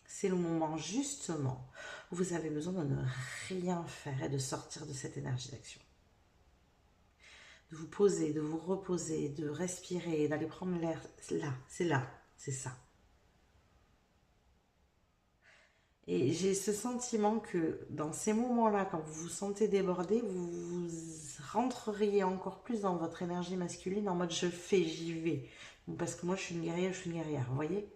C'est le moment justement où vous avez besoin de ne rien faire et de sortir de cette énergie d'action. De vous poser, de vous reposer, de respirer, d'aller prendre l'air. Là, c'est ça. Et j'ai ce sentiment que dans ces moments-là, quand vous vous sentez débordé, vous rentreriez encore plus dans votre énergie masculine en mode je fais, j'y vais. Parce que moi je suis une guerrière, vous voyez?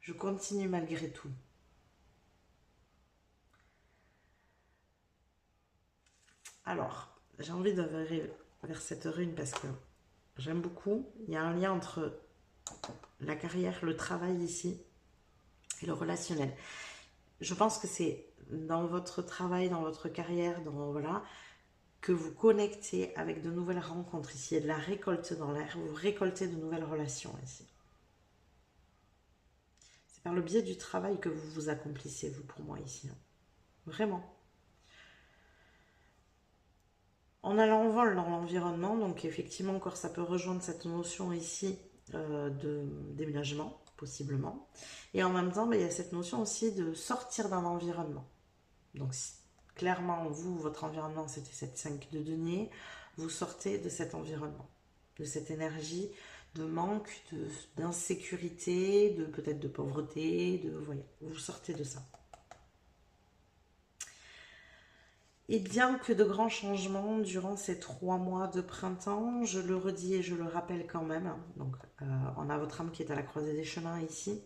Je continue malgré tout. Alors, j'ai envie de vers cette rune parce que j'aime beaucoup. Il y a un lien entre la carrière, le travail ici et le relationnel. Je pense que c'est dans votre travail, dans votre carrière, voilà, que vous connectez avec de nouvelles rencontres ici. Il y a de la récolte dans l'air, vous récoltez de nouvelles relations ici. C'est par le biais du travail que vous vous accomplissez, vous, pour moi, ici. Vraiment. On a l'envol dans l'environnement, donc effectivement, encore ça peut rejoindre cette notion ici de déménagement, possiblement. Et en même temps, il y a cette notion aussi de sortir d'un environnement. Donc, clairement, vous, votre environnement, c'était cette 5 de denier, vous sortez de cet environnement, de cette énergie de manque, d'insécurité, peut-être de pauvreté, voyez, vous sortez de ça. Et bien que de grands changements durant ces 3 mois de printemps, je le redis et je le rappelle quand même, donc on a votre âme qui est à la croisée des chemins ici.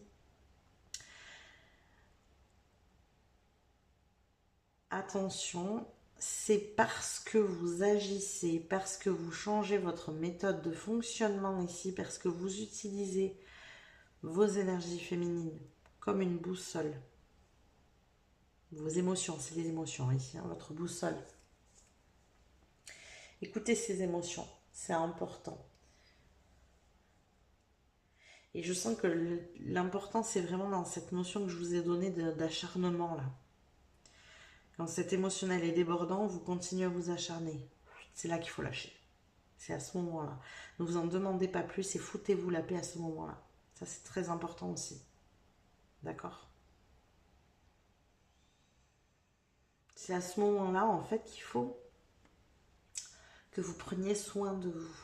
Attention, c'est parce que vous agissez, parce que vous changez votre méthode de fonctionnement ici, parce que vous utilisez vos énergies féminines comme une boussole. Vos émotions, c'est les émotions ici, votre boussole. Écoutez ces émotions, c'est important. Et je sens que l'important, c'est vraiment dans cette notion que je vous ai donnée d'acharnement là. Quand cet émotionnel est débordant, vous continuez à vous acharner. C'est là qu'il faut lâcher. C'est à ce moment-là. Ne vous en demandez pas plus et foutez-vous la paix à ce moment-là. Ça, c'est très important aussi. D'accord? C'est à ce moment-là, en fait, qu'il faut que vous preniez soin de vous.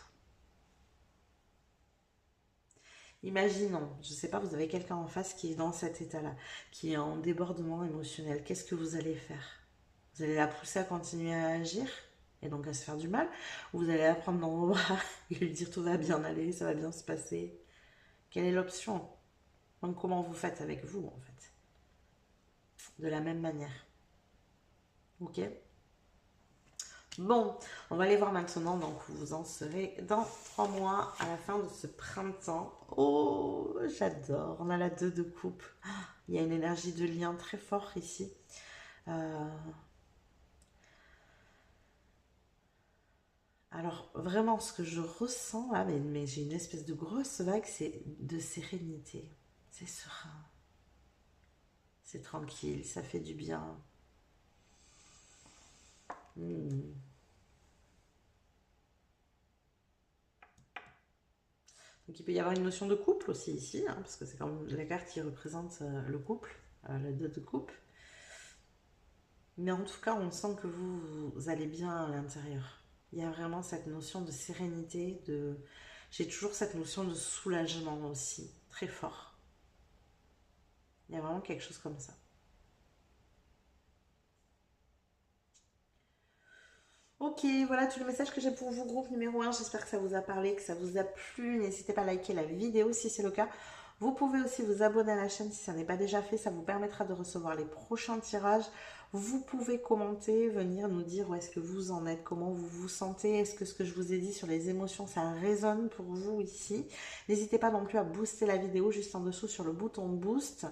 Imaginons, je ne sais pas, vous avez quelqu'un en face qui est dans cet état-là, qui est en débordement émotionnel. Qu'est-ce que vous allez faire? Vous allez la pousser à continuer à agir et donc à se faire du mal, ou vous allez la prendre dans vos bras et lui dire tout va bien aller, ça va bien se passer. Quelle est l'option? Donc comment vous faites avec vous en fait? De la même manière. Ok. Bon, on va aller voir maintenant, donc vous en serez dans 3 mois à la fin de ce printemps. Oh, j'adore, on a la 2 de coupe. Il y a une énergie de lien très fort ici. Alors, vraiment, ce que je ressens là, mais j'ai une espèce de grosse vague, c'est de sérénité. C'est serein, c'est tranquille, ça fait du bien. Hmm. Donc il peut y avoir une notion de couple aussi ici, hein, parce que c'est quand même la carte qui représente le couple, la 2 de coupe. Mais en tout cas, on sent que vous allez bien à l'intérieur. Il y a vraiment cette notion de sérénité, de... J'ai toujours cette notion de soulagement aussi, très fort. Il y a vraiment quelque chose comme ça. Ok, voilà tous les messages que j'ai pour vous, groupe numéro 1. J'espère que ça vous a parlé, que ça vous a plu. N'hésitez pas à liker la vidéo si c'est le cas. Vous pouvez aussi vous abonner à la chaîne si ça n'est pas déjà fait. Ça vous permettra de recevoir les prochains tirages. Vous pouvez commenter, venir nous dire où est-ce que vous en êtes, comment vous vous sentez. Est-ce que ce que je vous ai dit sur les émotions, ça résonne pour vous ici? N'hésitez pas non plus à booster la vidéo juste en dessous sur le bouton boost.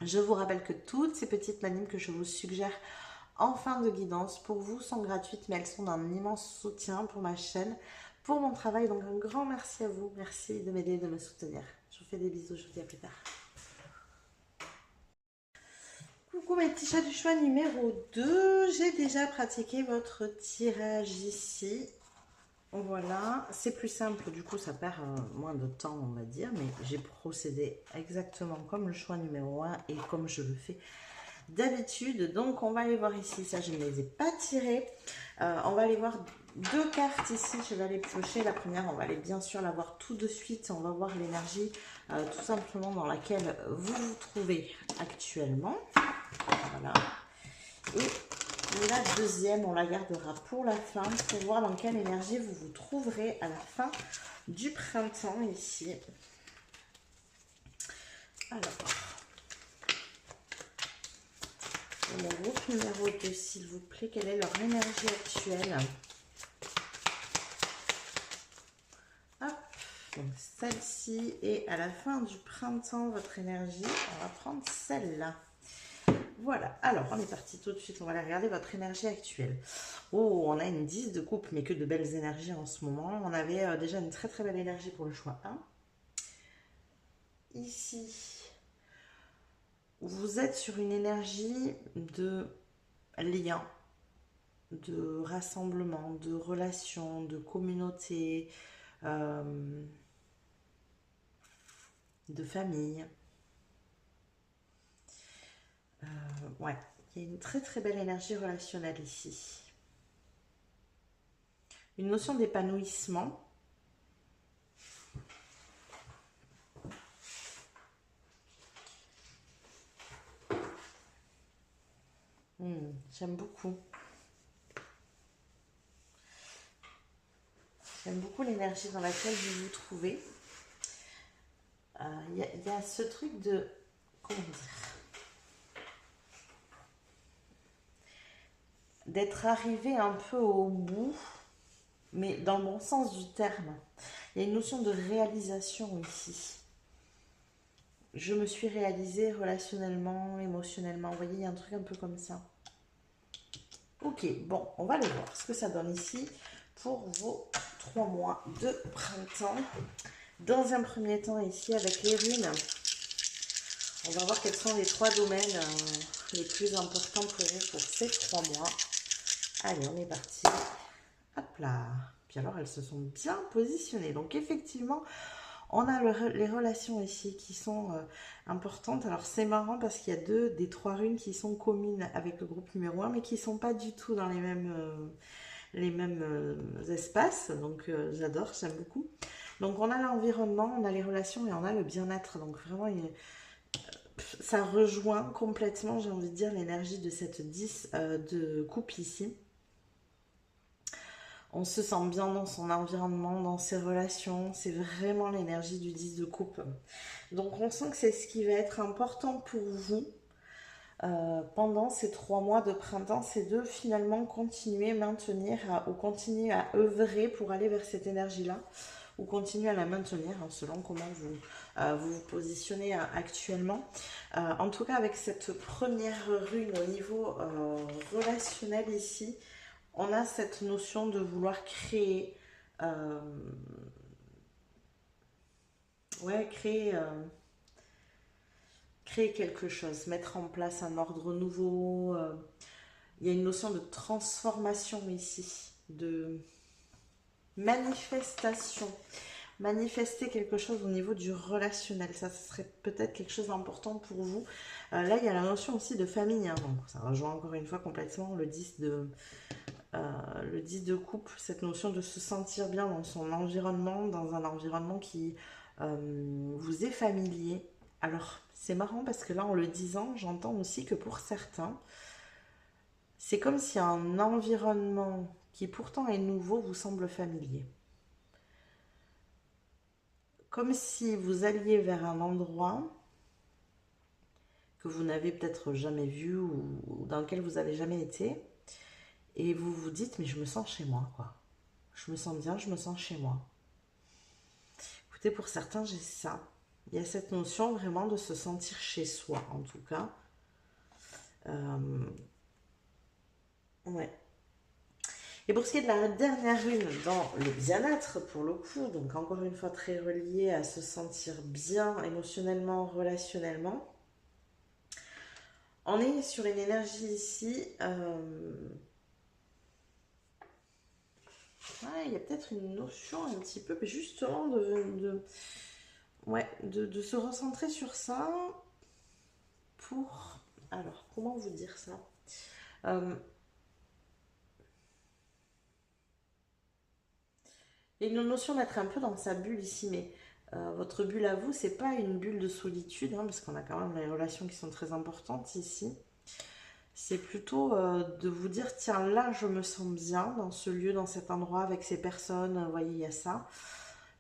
Je vous rappelle que toutes ces petites manips que je vous suggère en fin de guidance pour vous sont gratuites, mais elles sont d'un immense soutien pour ma chaîne, pour mon travail. Donc un grand merci à vous. Merci de m'aider, de me soutenir. Je vous fais des bisous, je vous dis à plus tard. Coucou mes petits chats du choix numéro 2. J'ai déjà pratiqué votre tirage ici. Voilà, c'est plus simple, du coup ça perd moins de temps on va dire, mais j'ai procédé exactement comme le choix numéro 1 et comme je le fais d'habitude. Donc on va aller voir ici, ça je ne les ai pas tirés. On va aller voir 2 cartes ici, je vais aller piocher. La première, on va aller bien sûr la voir tout de suite. On va voir l'énergie tout simplement dans laquelle vous vous trouvez actuellement. Voilà. Et la deuxième, on la gardera pour la fin pour voir dans quelle énergie vous vous trouverez à la fin du printemps ici. Alors, mon groupe numéro 2, s'il vous plaît, quelle est leur énergie actuelle? Hop, donc celle-ci, et à la fin du printemps, votre énergie, on va prendre celle-là. Voilà, alors on est parti tout de suite, on va aller regarder votre énergie actuelle. Oh, on a une 10 de coupe, mais que de belles énergies en ce moment. On avait déjà une très très belle énergie pour le choix 1. Ici, vous êtes sur une énergie de lien, de rassemblement, de relation, de communauté, de famille. Ouais, il y a une très très belle énergie relationnelle ici. Une notion d'épanouissement. J'aime beaucoup. J'aime beaucoup l'énergie dans laquelle vous vous trouvez. Il y a ce truc de... Comment dire? D'être arrivé un peu au bout, mais dans le bon sens du terme. Il y a une notion de réalisation ici. Je me suis réalisée relationnellement, émotionnellement. Vous voyez, il y a un truc un peu comme ça. Ok, bon, on va aller voir ce que ça donne ici pour vos 3 mois de printemps. Dans un premier temps, ici, avec les runes, on va voir quels sont les 3 domaines les plus importants pour vous pour ces 3 mois. Allez, on est parti. Hop là. Puis alors, elles se sont bien positionnées. Donc, effectivement, on a les relations ici qui sont importantes. Alors, c'est marrant parce qu'il y a 2 des 3 runes qui sont communes avec le groupe numéro 1, mais qui ne sont pas du tout dans les mêmes espaces. Donc, j'adore, j'aime beaucoup. Donc, on a l'environnement, on a les relations et on a le bien-être. Donc, vraiment, ça rejoint complètement, j'ai envie de dire, l'énergie de cette 10 de coupe ici. On se sent bien dans son environnement, dans ses relations. C'est vraiment l'énergie du 10 de coupe. Donc, on sent que c'est ce qui va être important pour vous pendant ces 3 mois de printemps, c'est de finalement continuer, maintenir ou continuer à œuvrer pour aller vers cette énergie-là ou continuer à la maintenir hein, selon comment vous positionnez actuellement. En tout cas, avec cette première rune au niveau relationnel ici, on a cette notion de vouloir créer, créer quelque chose, mettre en place un ordre nouveau. Il y a une notion de transformation ici, de manifestation. Manifester quelque chose au niveau du relationnel, ça serait peut-être quelque chose d'important pour vous. Là, il y a la notion aussi de famille, hein, donc ça rejoint encore une fois complètement le 10 de coupe, cette notion de se sentir bien dans son environnement, dans un environnement qui vous est familier. Alors, c'est marrant parce que là, en le disant, j'entends aussi que pour certains, c'est comme si un environnement qui pourtant est nouveau vous semble familier. Comme si vous alliez vers un endroit que vous n'avez peut-être jamais vu ou dans lequel vous n'avez jamais été, et vous vous dites, mais je me sens chez moi, quoi. Je me sens bien, je me sens chez moi. Écoutez, pour certains, j'ai ça. Il y a cette notion vraiment de se sentir chez soi, en tout cas. Ouais. Et pour ce qui est de la dernière rune dans le bien-être, pour le coup, donc encore une fois très relié à se sentir bien émotionnellement, relationnellement, on est sur une énergie ici. Ouais, il y a peut-être une notion un petit peu, justement, de se recentrer sur ça pour... Alors, comment vous dire ça Il y a une notion d'être un peu dans sa bulle ici, mais votre bulle à vous, c'est pas une bulle de solitude, hein, parce qu'on a quand même les relations qui sont très importantes ici. C'est plutôt de vous dire, tiens, là, je me sens bien dans ce lieu, dans cet endroit, avec ces personnes, vous voyez, il y a ça.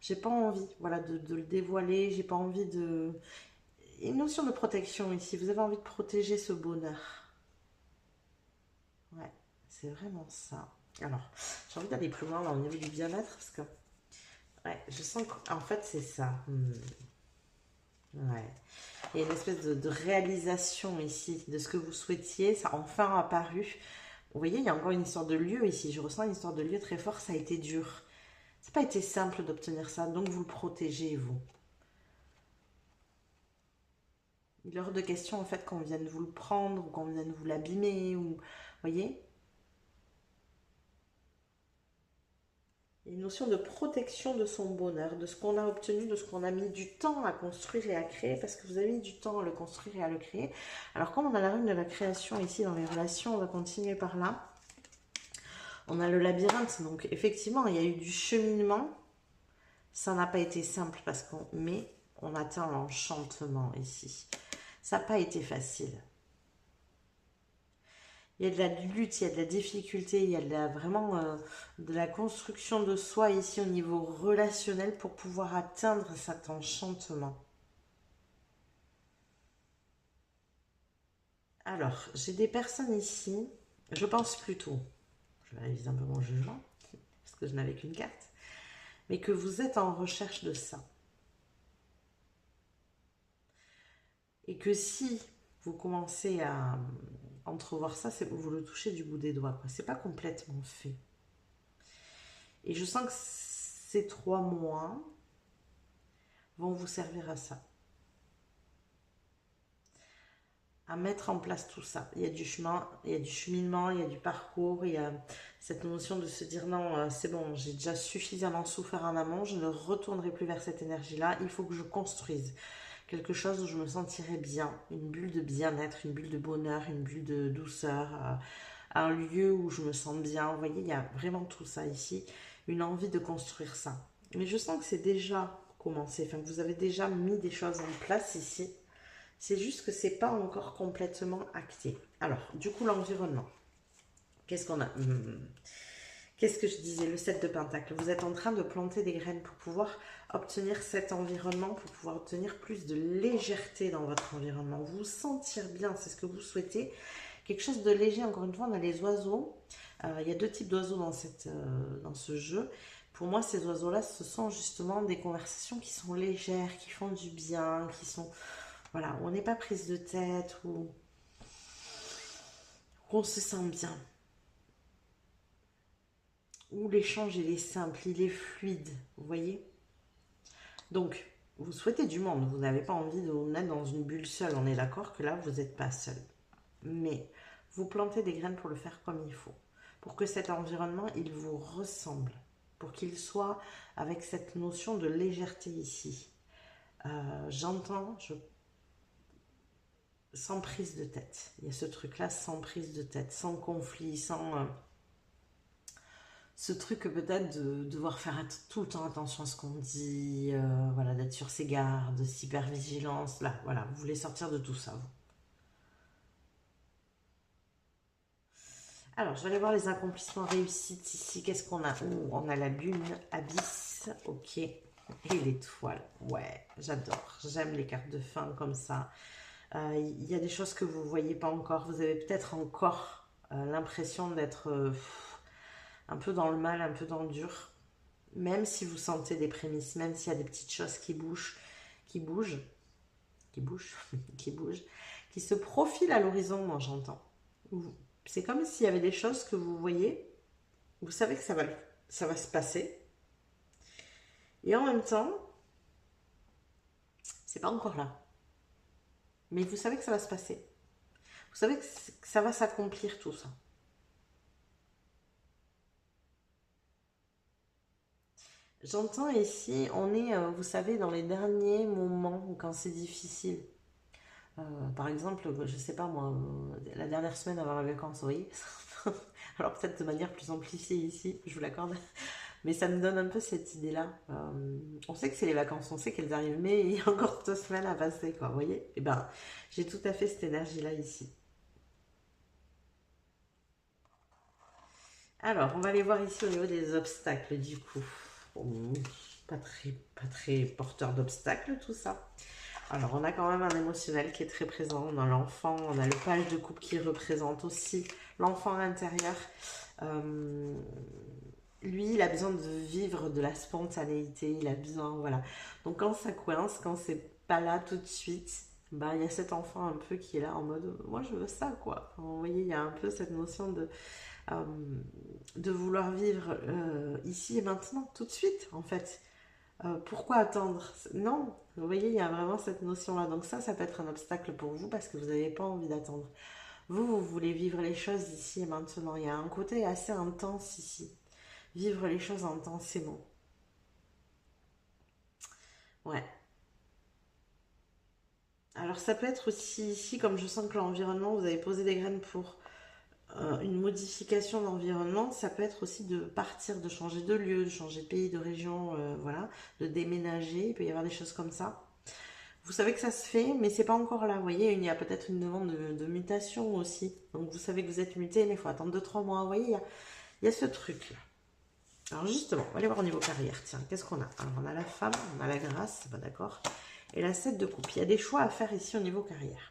J'ai pas envie, voilà, de le dévoiler, j'ai pas envie de... Une notion de protection ici, vous avez envie de protéger ce bonheur. Ouais, c'est vraiment ça. Alors, j'ai envie d'aller plus loin là, au niveau du bien-être, parce que... Ouais, je sens qu'en fait, c'est ça. Ouais. Il y a une espèce de réalisation ici de ce que vous souhaitiez, ça a enfin apparu. Vous voyez, il y a encore une histoire de lieu ici. Je ressens une histoire de lieu très fort, ça a été dur. Ça n'a pas été simple d'obtenir ça, donc vous le protégez, vous. Il est hors de question, en fait, qu'on vienne vous le prendre, ou qu'on vienne vous l'abîmer, ou... Vous voyez? Il y a une notion de protection de son bonheur, de ce qu'on a obtenu, de ce qu'on a mis du temps à construire et à créer, parce que vous avez mis du temps à le construire et à le créer. Alors, comme on a la rune de la création ici dans les relations, on va continuer par là. On a le labyrinthe, donc effectivement, il y a eu du cheminement. Ça n'a pas été simple, mais on atteint l'enchantement ici. Ça n'a pas été facile. Il y a de la lutte, il y a de la difficulté, il y a vraiment de la construction de soi ici au niveau relationnel pour pouvoir atteindre cet enchantement. Alors, j'ai des personnes ici, je pense plutôt, je vais réviser un peu mon jugement, parce que je n'avais qu'une carte, mais que vous êtes en recherche de ça. Et que si vous commencez à entrevoir ça, c'est vous le touchez du bout des doigts. C'est pas complètement fait. Et je sens que ces 3 mois vont vous servir à ça. À mettre en place tout ça. Il y a du chemin, il y a du cheminement, il y a du parcours, il y a cette notion de se dire non, c'est bon, j'ai déjà suffisamment souffert en amont, je ne retournerai plus vers cette énergie-là, il faut que je construise quelque chose où je me sentirai bien, une bulle de bien-être, une bulle de bonheur, une bulle de douceur, un lieu où je me sens bien. Vous voyez, il y a vraiment tout ça ici, une envie de construire ça. Mais je sens que c'est déjà commencé, enfin que vous avez déjà mis des choses en place ici. C'est juste que c'est pas encore complètement acté. Alors, du coup, l'environnement. Qu'est-ce qu'on a Qu'est-ce que je disais? Le 7 de Pentacle. Vous êtes en train de planter des graines pour pouvoir obtenir cet environnement, pour pouvoir obtenir plus de légèreté dans votre environnement. Vous sentir bien, c'est ce que vous souhaitez. Quelque chose de léger, encore une fois, on a les oiseaux. Il y a deux types d'oiseaux dans ce jeu. Pour moi, ces oiseaux-là, ce sont justement des conversations qui sont légères, qui font du bien, qui sont... Voilà, on n'est pas prise de tête, ou on se sent bien. Où l'échange, il est simple, il est fluide, vous voyez? Donc, vous souhaitez du monde, vous n'avez pas envie de vous mettre dans une bulle seule, on est d'accord que là, vous n'êtes pas seul. Mais vous plantez des graines pour le faire comme il faut, pour que cet environnement, il vous ressemble, pour qu'il soit avec cette notion de légèreté ici. J'entends, sans prise de tête, il y a ce truc-là, sans prise de tête, sans conflit, sans... ce truc peut-être de devoir faire tout le temps attention à ce qu'on dit, voilà, d'être sur ses gardes, hypervigilance, là, voilà, vous voulez sortir de tout ça, vous. Alors, je vais aller voir les accomplissements réussites ici. Qu'est-ce qu'on a? On a la lune, abysse, ok, et l'étoile, ouais, j'adore, j'aime les cartes de fin comme ça. Il y a des choses que vous ne voyez pas encore, vous avez peut-être encore l'impression d'être... un peu dans le mal, un peu dans le dur, même si vous sentez des prémices, même s'il y a des petites choses qui bougent, qui bougent, qui bougent, qui se profilent à l'horizon, moi j'entends. C'est comme s'il y avait des choses que vous voyez, vous savez que ça va se passer, et en même temps, c'est pas encore là. Mais vous savez que ça va se passer. Vous savez que ça va s'accomplir tout ça. J'entends ici, on est, vous savez, dans les derniers moments quand c'est difficile. Par exemple, je sais pas moi, la dernière semaine avant les vacances, vous voyez. Alors peut-être de manière plus amplifiée ici, je vous l'accorde. Mais ça me donne un peu cette idée-là. On sait que c'est les vacances, on sait qu'elles arrivent, mais il y a encore 2 semaines à passer, quoi, vous voyez. Et ben, j'ai tout à fait cette énergie-là ici. Alors, on va aller voir ici au niveau des obstacles, du coup. Bon, pas très porteur d'obstacles, tout ça. Alors, on a quand même un émotionnel qui est très présent. On a l'enfant, on a le page de coupe qui représente aussi l'enfant intérieur. Lui, il a besoin de vivre de la spontanéité, il a besoin, voilà. Donc, quand ça coince, quand c'est pas là tout de suite, bah, il y a cet enfant un peu qui est là en mode, moi, je veux ça, quoi. Enfin, vous voyez, il y a un peu cette notion euh, de vouloir vivre ici et maintenant, tout de suite, en fait. Pourquoi attendre? Non, vous voyez, il y a vraiment cette notion-là. Donc ça peut être un obstacle pour vous parce que vous n'avez pas envie d'attendre. Vous voulez vivre les choses ici et maintenant. Il y a un côté assez intense ici. Vivre les choses intensément. Ouais. Alors ça peut être aussi ici, comme je sens que l'environnement, vous avez posé des graines pour une modification d'environnement, ça peut être aussi de partir, de changer de lieu, de changer de pays, de région, voilà, de déménager, il peut y avoir des choses comme ça. Vous savez que ça se fait, mais c'est pas encore là, vous voyez, il y a peut-être une demande de mutation aussi. Donc vous savez que vous êtes muté, mais il faut attendre 2-3 mois, vous voyez, il y a ce truc-là. Alors justement, on va aller voir au niveau carrière, tiens, qu'est-ce qu'on a? Alors on a la femme, on a la grâce, pas d'accord, et la 7 de coupe. Il y a des choix à faire ici au niveau carrière.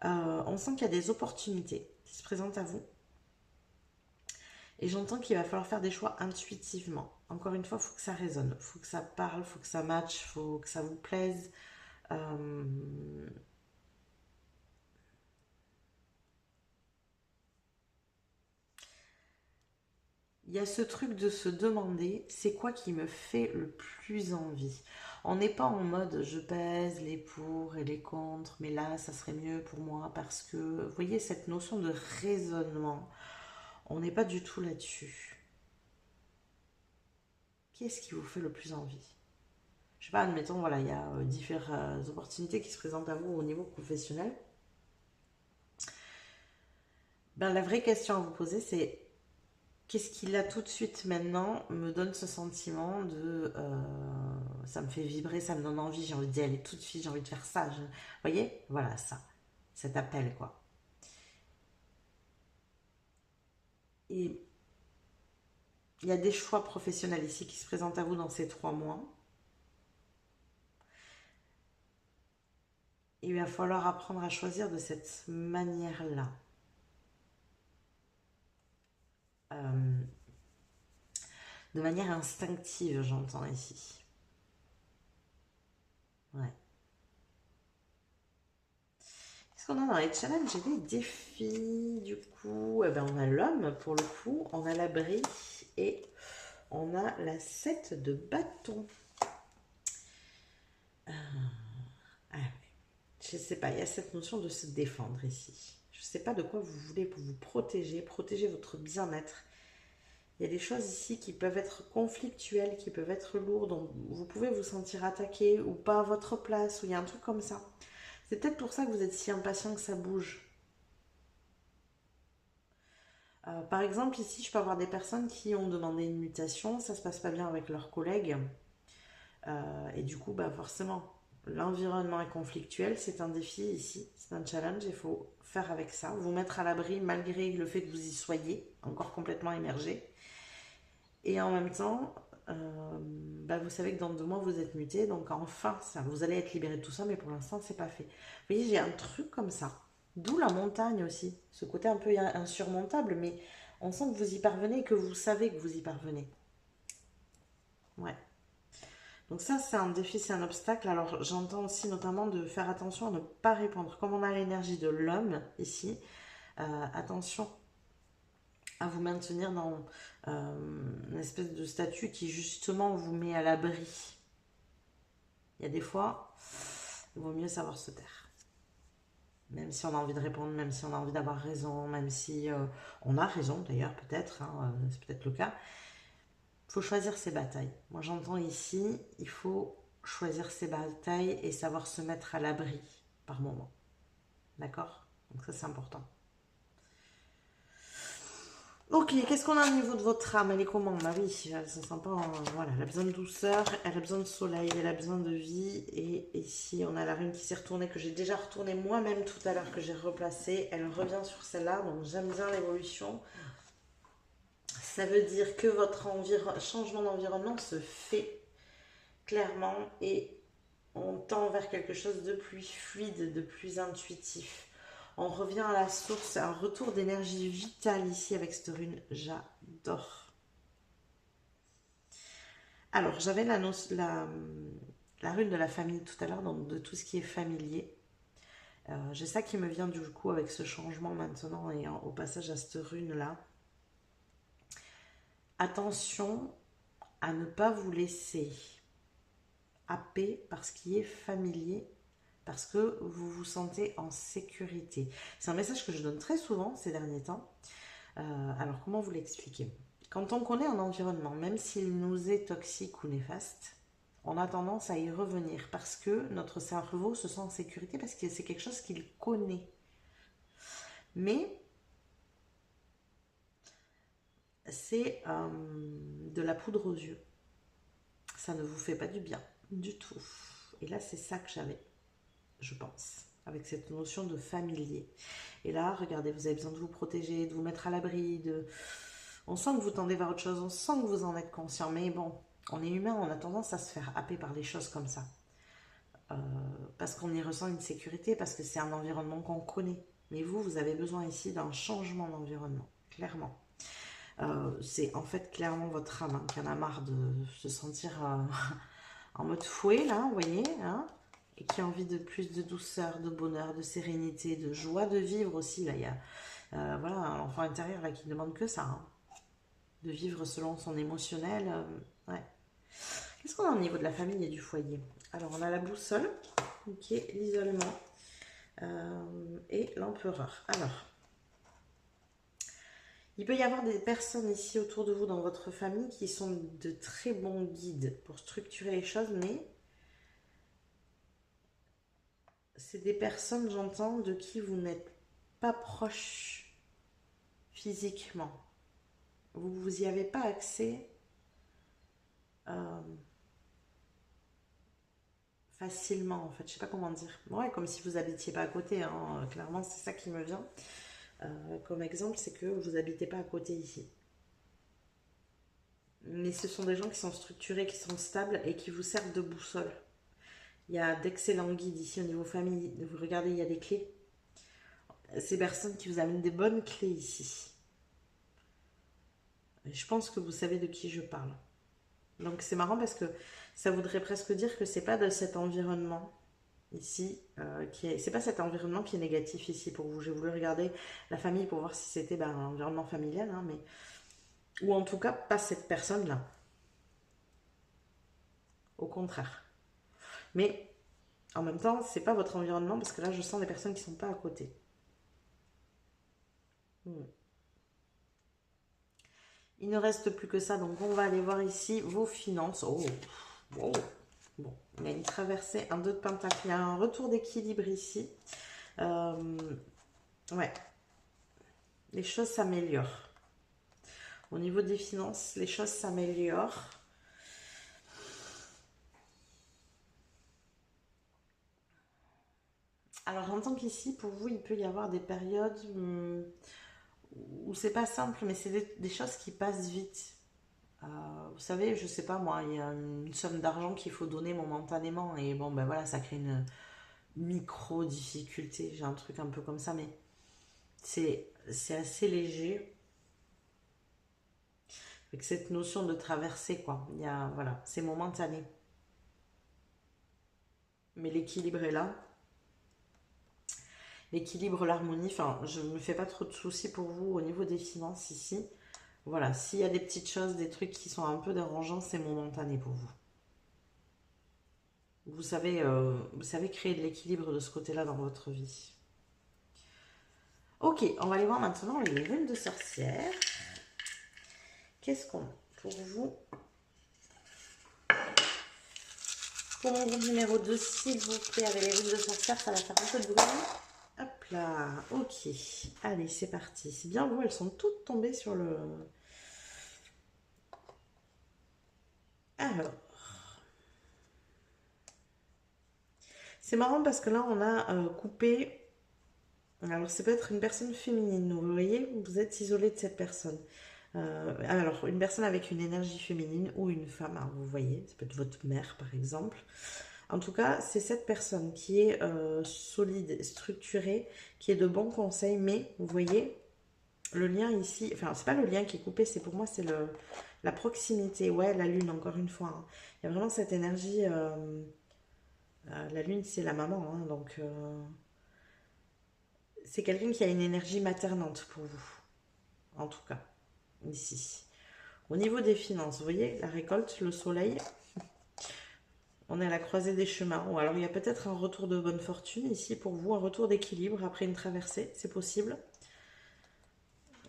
On sent qu'il y a des opportunités qui se présentent à vous. Et j'entends qu'il va falloir faire des choix intuitivement. Encore une fois, il faut que ça résonne, il faut que ça parle, il faut que ça matche, il faut que ça vous plaise. Il y a ce truc de se demander, c'est quoi qui me fait le plus envie? On n'est pas en mode je pèse les pour et les contre, mais là, ça serait mieux pour moi parce que, vous voyez, cette notion de raisonnement, on n'est pas du tout là-dessus. Qu'est-ce qui vous fait le plus envie? Je sais pas, admettons, voilà, il y a différentes opportunités qui se présentent à vous au niveau professionnel. Ben, la vraie question à vous poser, c'est qu'est-ce qui là tout de suite maintenant me donne ce sentiment de ça me fait vibrer, ça me donne envie, j'ai envie d'y aller tout de suite, j'ai envie de faire ça. Vous voyez, voilà ça, cet appel quoi. Et il y a des choix professionnels ici qui se présentent à vous dans ces 3 mois. Il va falloir apprendre à choisir de cette manière-là. De manière instinctive, j'entends ici. Ouais. Qu'est-ce qu'on a dans les challenges et les défis? Du coup, eh ben, on a l'homme pour le coup, on a l'abri et on a la 7 de bâton. Ah, je sais pas, il y a cette notion de se défendre ici. Je sais pas de quoi vous voulez pour vous protéger, protéger votre bien-être. Il y a des choses ici qui peuvent être conflictuelles, qui peuvent être lourdes. Vous pouvez vous sentir attaqué ou pas à votre place, ou il y a un truc comme ça. C'est peut-être pour ça que vous êtes si impatient que ça bouge. Par exemple, ici, je peux avoir des personnes qui ont demandé une mutation, ça se passe pas bien avec leurs collègues. Et du coup, bah forcément, l'environnement est conflictuel, c'est un défi ici, c'est un challenge, il faut faire avec ça, vous mettre à l'abri malgré le fait que vous y soyez, encore complètement immergé. Et en même temps, bah vous savez que dans 2 mois, vous êtes muté, donc enfin, ça, vous allez être libéré de tout ça, mais pour l'instant, c'est pas fait. Vous voyez, j'ai un truc comme ça. D'où la montagne aussi, ce côté un peu insurmontable, mais on sent que vous y parvenez et que vous savez que vous y parvenez. Ouais. Donc ça, c'est un défi, c'est un obstacle. Alors j'entends aussi notamment de faire attention à ne pas répondre. Comme on a l'énergie de l'homme ici, attention à vous maintenir dans une espèce de statut qui justement vous met à l'abri. Il y a des fois, il vaut mieux savoir se taire. Même si on a envie de répondre, même si on a envie d'avoir raison, même si on a raison d'ailleurs peut-être, hein, c'est peut-être le cas. Il faut choisir ses batailles. Moi j'entends ici, il faut choisir ses batailles et savoir se mettre à l'abri par moment. D'accord? Donc ça c'est important. Ok, qu'est-ce qu'on a au niveau de votre âme? Elle est comment? Bah oui, ça sent pas. Voilà, elle a besoin de douceur, elle a besoin de soleil, elle a besoin de vie. Et ici, on a la rune qui s'est retournée, que j'ai déjà retournée moi-même tout à l'heure, que j'ai replacée. Elle revient sur celle-là, donc j'aime bien l'évolution. Ça veut dire que votre changement d'environnement se fait clairement et on tend vers quelque chose de plus fluide, de plus intuitif. On revient à la source, un retour d'énergie vitale ici avec cette rune. J'adore. Alors, j'avais la rune de la famille tout à l'heure, donc de tout ce qui est familier. J'ai ça qui me vient du coup avec ce changement maintenant et au passage à cette rune-là. Attention à ne pas vous laisser happer par ce qui est familier parce que vous vous sentez en sécurité. C'est un message que je donne très souvent ces derniers temps. Alors, comment vous l'expliquer? Quand on connaît un environnement, même s'il nous est toxique ou néfaste, on a tendance à y revenir parce que notre cerveau se sent en sécurité parce que c'est quelque chose qu'il connaît. Mais c'est de la poudre aux yeux. Ça ne vous fait pas du bien du tout. Et là, c'est ça que j'avais, je pense, avec cette notion de familier. Et là, regardez, vous avez besoin de vous protéger, de vous mettre à l'abri, on sent que vous tendez vers autre chose, on sent que vous en êtes conscient, mais bon, on est humain, on a tendance à se faire happer par les choses comme ça. Parce qu'on y ressent une sécurité, parce que c'est un environnement qu'on connaît. Mais vous, vous avez besoin ici d'un changement d'environnement, clairement. C'est en fait clairement votre âme qui en a marre de se sentir en mode fouet, là, vous voyez, hein, et qui a envie de plus de douceur, de bonheur, de sérénité, de joie de vivre aussi. Là, il y a voilà, un enfant intérieur là, qui ne demande que ça, hein, de vivre selon son émotionnel. Ouais. Qu'est-ce qu'on a au niveau de la famille et du foyer? Alors, on a la boussole, qui est l'isolement, et l'empereur. Alors, il peut y avoir des personnes ici autour de vous dans votre famille qui sont de très bons guides pour structurer les choses, mais c'est des personnes, j'entends, de qui vous n'êtes pas proche physiquement. Vous n'y avez pas accès facilement, en fait. Je sais pas comment dire. Ouais, comme si vous habitiez pas à côté, hein. Clairement, c'est ça qui me vient. comme exemple, c'est que vous n'habitez pas à côté ici. Mais ce sont des gens qui sont structurés, qui sont stables et qui vous servent de boussole. Il y a d'excellents guides ici au niveau famille. Vous regardez, il y a des clés. Ces personnes qui vous amènent des bonnes clés ici. Et je pense que vous savez de qui je parle. Donc c'est marrant parce que ça voudrait presque dire que c'est pas de cet environnement ici c'est pas cet environnement qui est négatif ici pour vous. J'ai voulu regarder la famille pour voir si c'était un environnement familial, hein, mais ou en tout cas pas cette personne là. Au contraire. Mais en même temps, c'est pas votre environnement parce que là, je sens des personnes qui sont pas à côté. Il ne reste plus que ça, donc on va aller voir ici vos finances. Oh, wow. Bon, il y a une traversée, un 2 de pentacle, il y a un retour d'équilibre ici. Ouais, les choses s'améliorent. Au niveau des finances, les choses s'améliorent. Alors j'entends qu'ici, pour vous, il peut y avoir des périodes où c'est pas simple, mais c'est des choses qui passent vite. Vous savez, je sais pas moi, il y a une somme d'argent qu'il faut donner momentanément et bon ben voilà, ça crée une micro difficulté. J'ai un truc un peu comme ça, mais c'est assez léger avec cette notion de traversée quoi. Il y a voilà, c'est momentané, mais l'équilibre est là. L'équilibre, l'harmonie. Enfin, je ne me fais pas trop de soucis pour vous au niveau des finances ici. Voilà, s'il y a des petites choses, des trucs qui sont un peu dérangeants, c'est momentané pour vous. Vous savez créer de l'équilibre de ce côté-là dans votre vie. Ok, on va aller voir maintenant les runes de sorcière. Qu'est-ce qu'on a pour vous? Pour mon groupe numéro 2, s'il vous plaît, avec les runes de sorcière, ça va faire un peu de bruit. Hop là, ok. Allez, c'est parti. C'est bien vous, elles sont toutes tombées sur le... Alors, c'est marrant parce que là, on a coupé... Alors, c'est peut-être une personne féminine, vous voyez, vous êtes isolé de cette personne. Alors, une personne avec une énergie féminine ou une femme, hein, vous voyez, ça peut être votre mère par exemple. En tout cas, c'est cette personne qui est solide, structurée, qui est de bons conseils, mais vous voyez, le lien ici, enfin, c'est pas le lien qui est coupé, c'est pour moi, c'est la proximité. Ouais, la lune, encore une fois. Hein. Il y a vraiment cette énergie. La lune, c'est la maman, hein, donc c'est quelqu'un qui a une énergie maternante pour vous, en tout cas, ici. Au niveau des finances, vous voyez, la récolte, le soleil, on est à la croisée des chemins. Ou alors il y a peut-être un retour de bonne fortune ici pour vous, un retour d'équilibre après une traversée, c'est possible.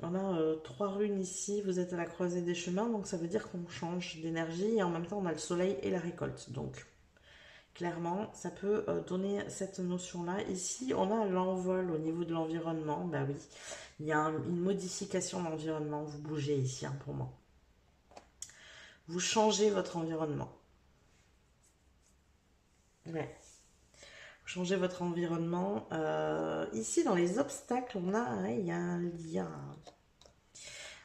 On a 3 runes ici, vous êtes à la croisée des chemins, donc ça veut dire qu'on change d'énergie et en même temps on a le soleil et la récolte. Donc clairement, ça peut donner cette notion-là. Ici, on a l'envol au niveau de l'environnement. Bah oui, il y a une modification de l'environnement. Vous bougez ici, hein, pour moi. Vous changez votre environnement. Ouais. Vous changez votre environnement. Ici, dans les obstacles, on a, ouais, il y a un lien.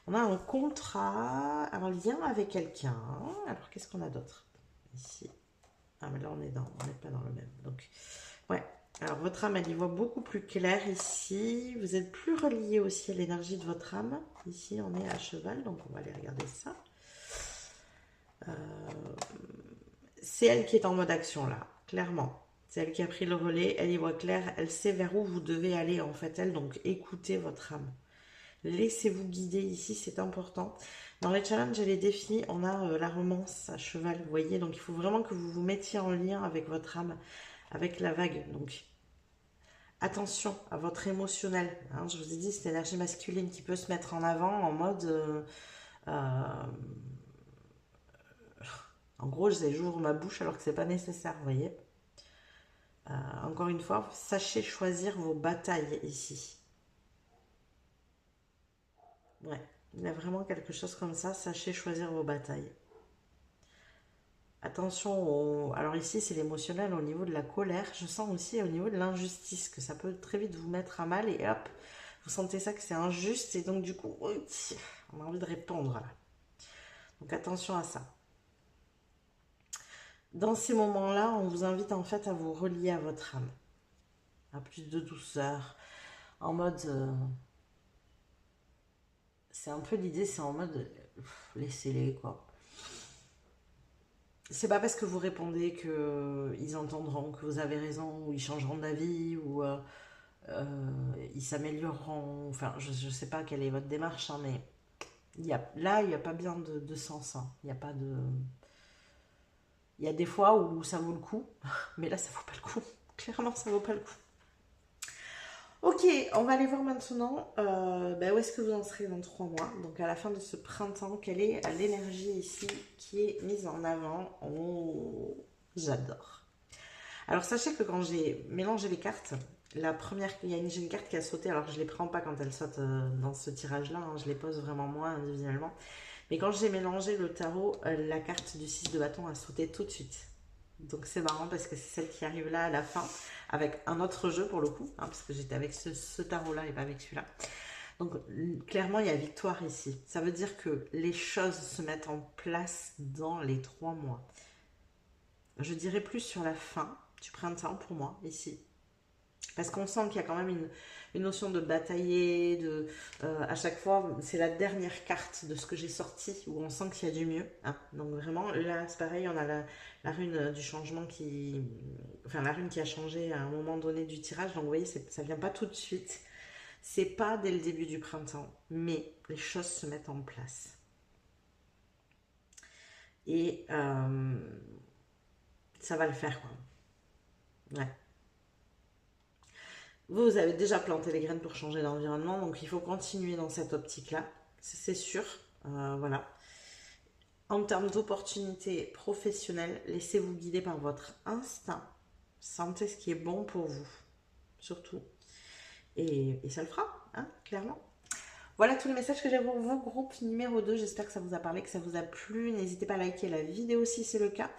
On a un contrat, un lien avec quelqu'un. Alors, qu'est-ce qu'on a d'autre ici? Ah, mais là, on n'est pas dans le même. Donc, ouais. Alors, votre âme, elle y voit beaucoup plus clair ici. Vous êtes plus relié aussi à l'énergie de votre âme. Ici, on est à cheval, donc on va aller regarder ça. C'est elle qui est en mode action, là, clairement. C'est elle qui a pris le relais, elle y voit clair, elle sait vers où vous devez aller, en fait, elle. Donc, écoutez votre âme. Laissez-vous guider ici, c'est important. Dans les challenges et les défis, on a la romance à cheval, vous voyez. Donc, il faut vraiment que vous vous mettiez en lien avec votre âme, avec la vague. Donc, attention à votre émotionnel. Hein, je vous ai dit, c'est l'énergie masculine qui peut se mettre en avant en mode... en gros, j'ouvre ma bouche alors que c'est pas nécessaire, vous voyez. Encore une fois, sachez choisir vos batailles ici. Ouais, il y a vraiment quelque chose comme ça, sachez choisir vos batailles. Attention, alors ici c'est l'émotionnel au niveau de la colère, je sens aussi au niveau de l'injustice que ça peut très vite vous mettre à mal et hop, Vous sentez ça, que c'est injuste, et donc du coup, on a envie de répondre là. Donc attention à ça. Dans ces moments-là, on vous invite en fait à vous relier à votre âme, à plus de douceur, en mode... c'est un peu l'idée, c'est en mode... laissez-les, quoi. C'est pas parce que vous répondez qu'ils entendront que vous avez raison, ou ils changeront d'avis, ou ils s'amélioreront. Enfin, je sais pas quelle est votre démarche, hein, mais là, il n'y a pas bien de sens. Hein. Il n'y a pas de... Il y a des fois où ça vaut le coup, mais là, ça vaut pas le coup. Clairement, ça vaut pas le coup. Ok, on va aller voir maintenant où est-ce que vous en serez dans 3 mois. Donc à la fin de ce printemps, quelle est l'énergie ici qui est mise en avant. Oh, j'adore. Alors sachez que quand j'ai mélangé les cartes, la première, j'ai une carte qui a sauté. Alors je ne les prends pas quand elles sautent dans ce tirage-là, hein, je les pose vraiment moi individuellement. Mais quand j'ai mélangé le tarot, la carte du 6 de bâton a sauté tout de suite. Donc c'est marrant parce que c'est celle qui arrive là à la fin, avec un autre jeu pour le coup, hein, parce que j'étais avec ce tarot-là et pas avec celui-là. Donc clairement, il y a victoire ici. Ça veut dire que les choses se mettent en place dans les 3 mois. Je dirais plus sur la fin du printemps pour moi, ici. Parce qu'on sent qu'il y a quand même une notion de batailler, à chaque fois, c'est la dernière carte de ce que j'ai sorti, où on sent qu'il y a du mieux. Hein. Donc vraiment, là, c'est pareil, on a la rune du changement enfin, la rune qui a changé à un moment donné du tirage. Donc vous voyez, ça vient pas tout de suite. C'est pas dès le début du printemps, mais les choses se mettent en place. Et ça va le faire, quoi. Ouais. Vous avez déjà planté les graines pour changer l'environnement, donc il faut continuer dans cette optique-là, c'est sûr. Voilà. En termes d'opportunités professionnelles, laissez-vous guider par votre instinct. Sentez ce qui est bon pour vous, surtout. Et ça le fera, hein, clairement. Voilà tous les messages que j'ai pour vous, groupe numéro 2. J'espère que ça vous a parlé, que ça vous a plu. N'hésitez pas à liker la vidéo si c'est le cas.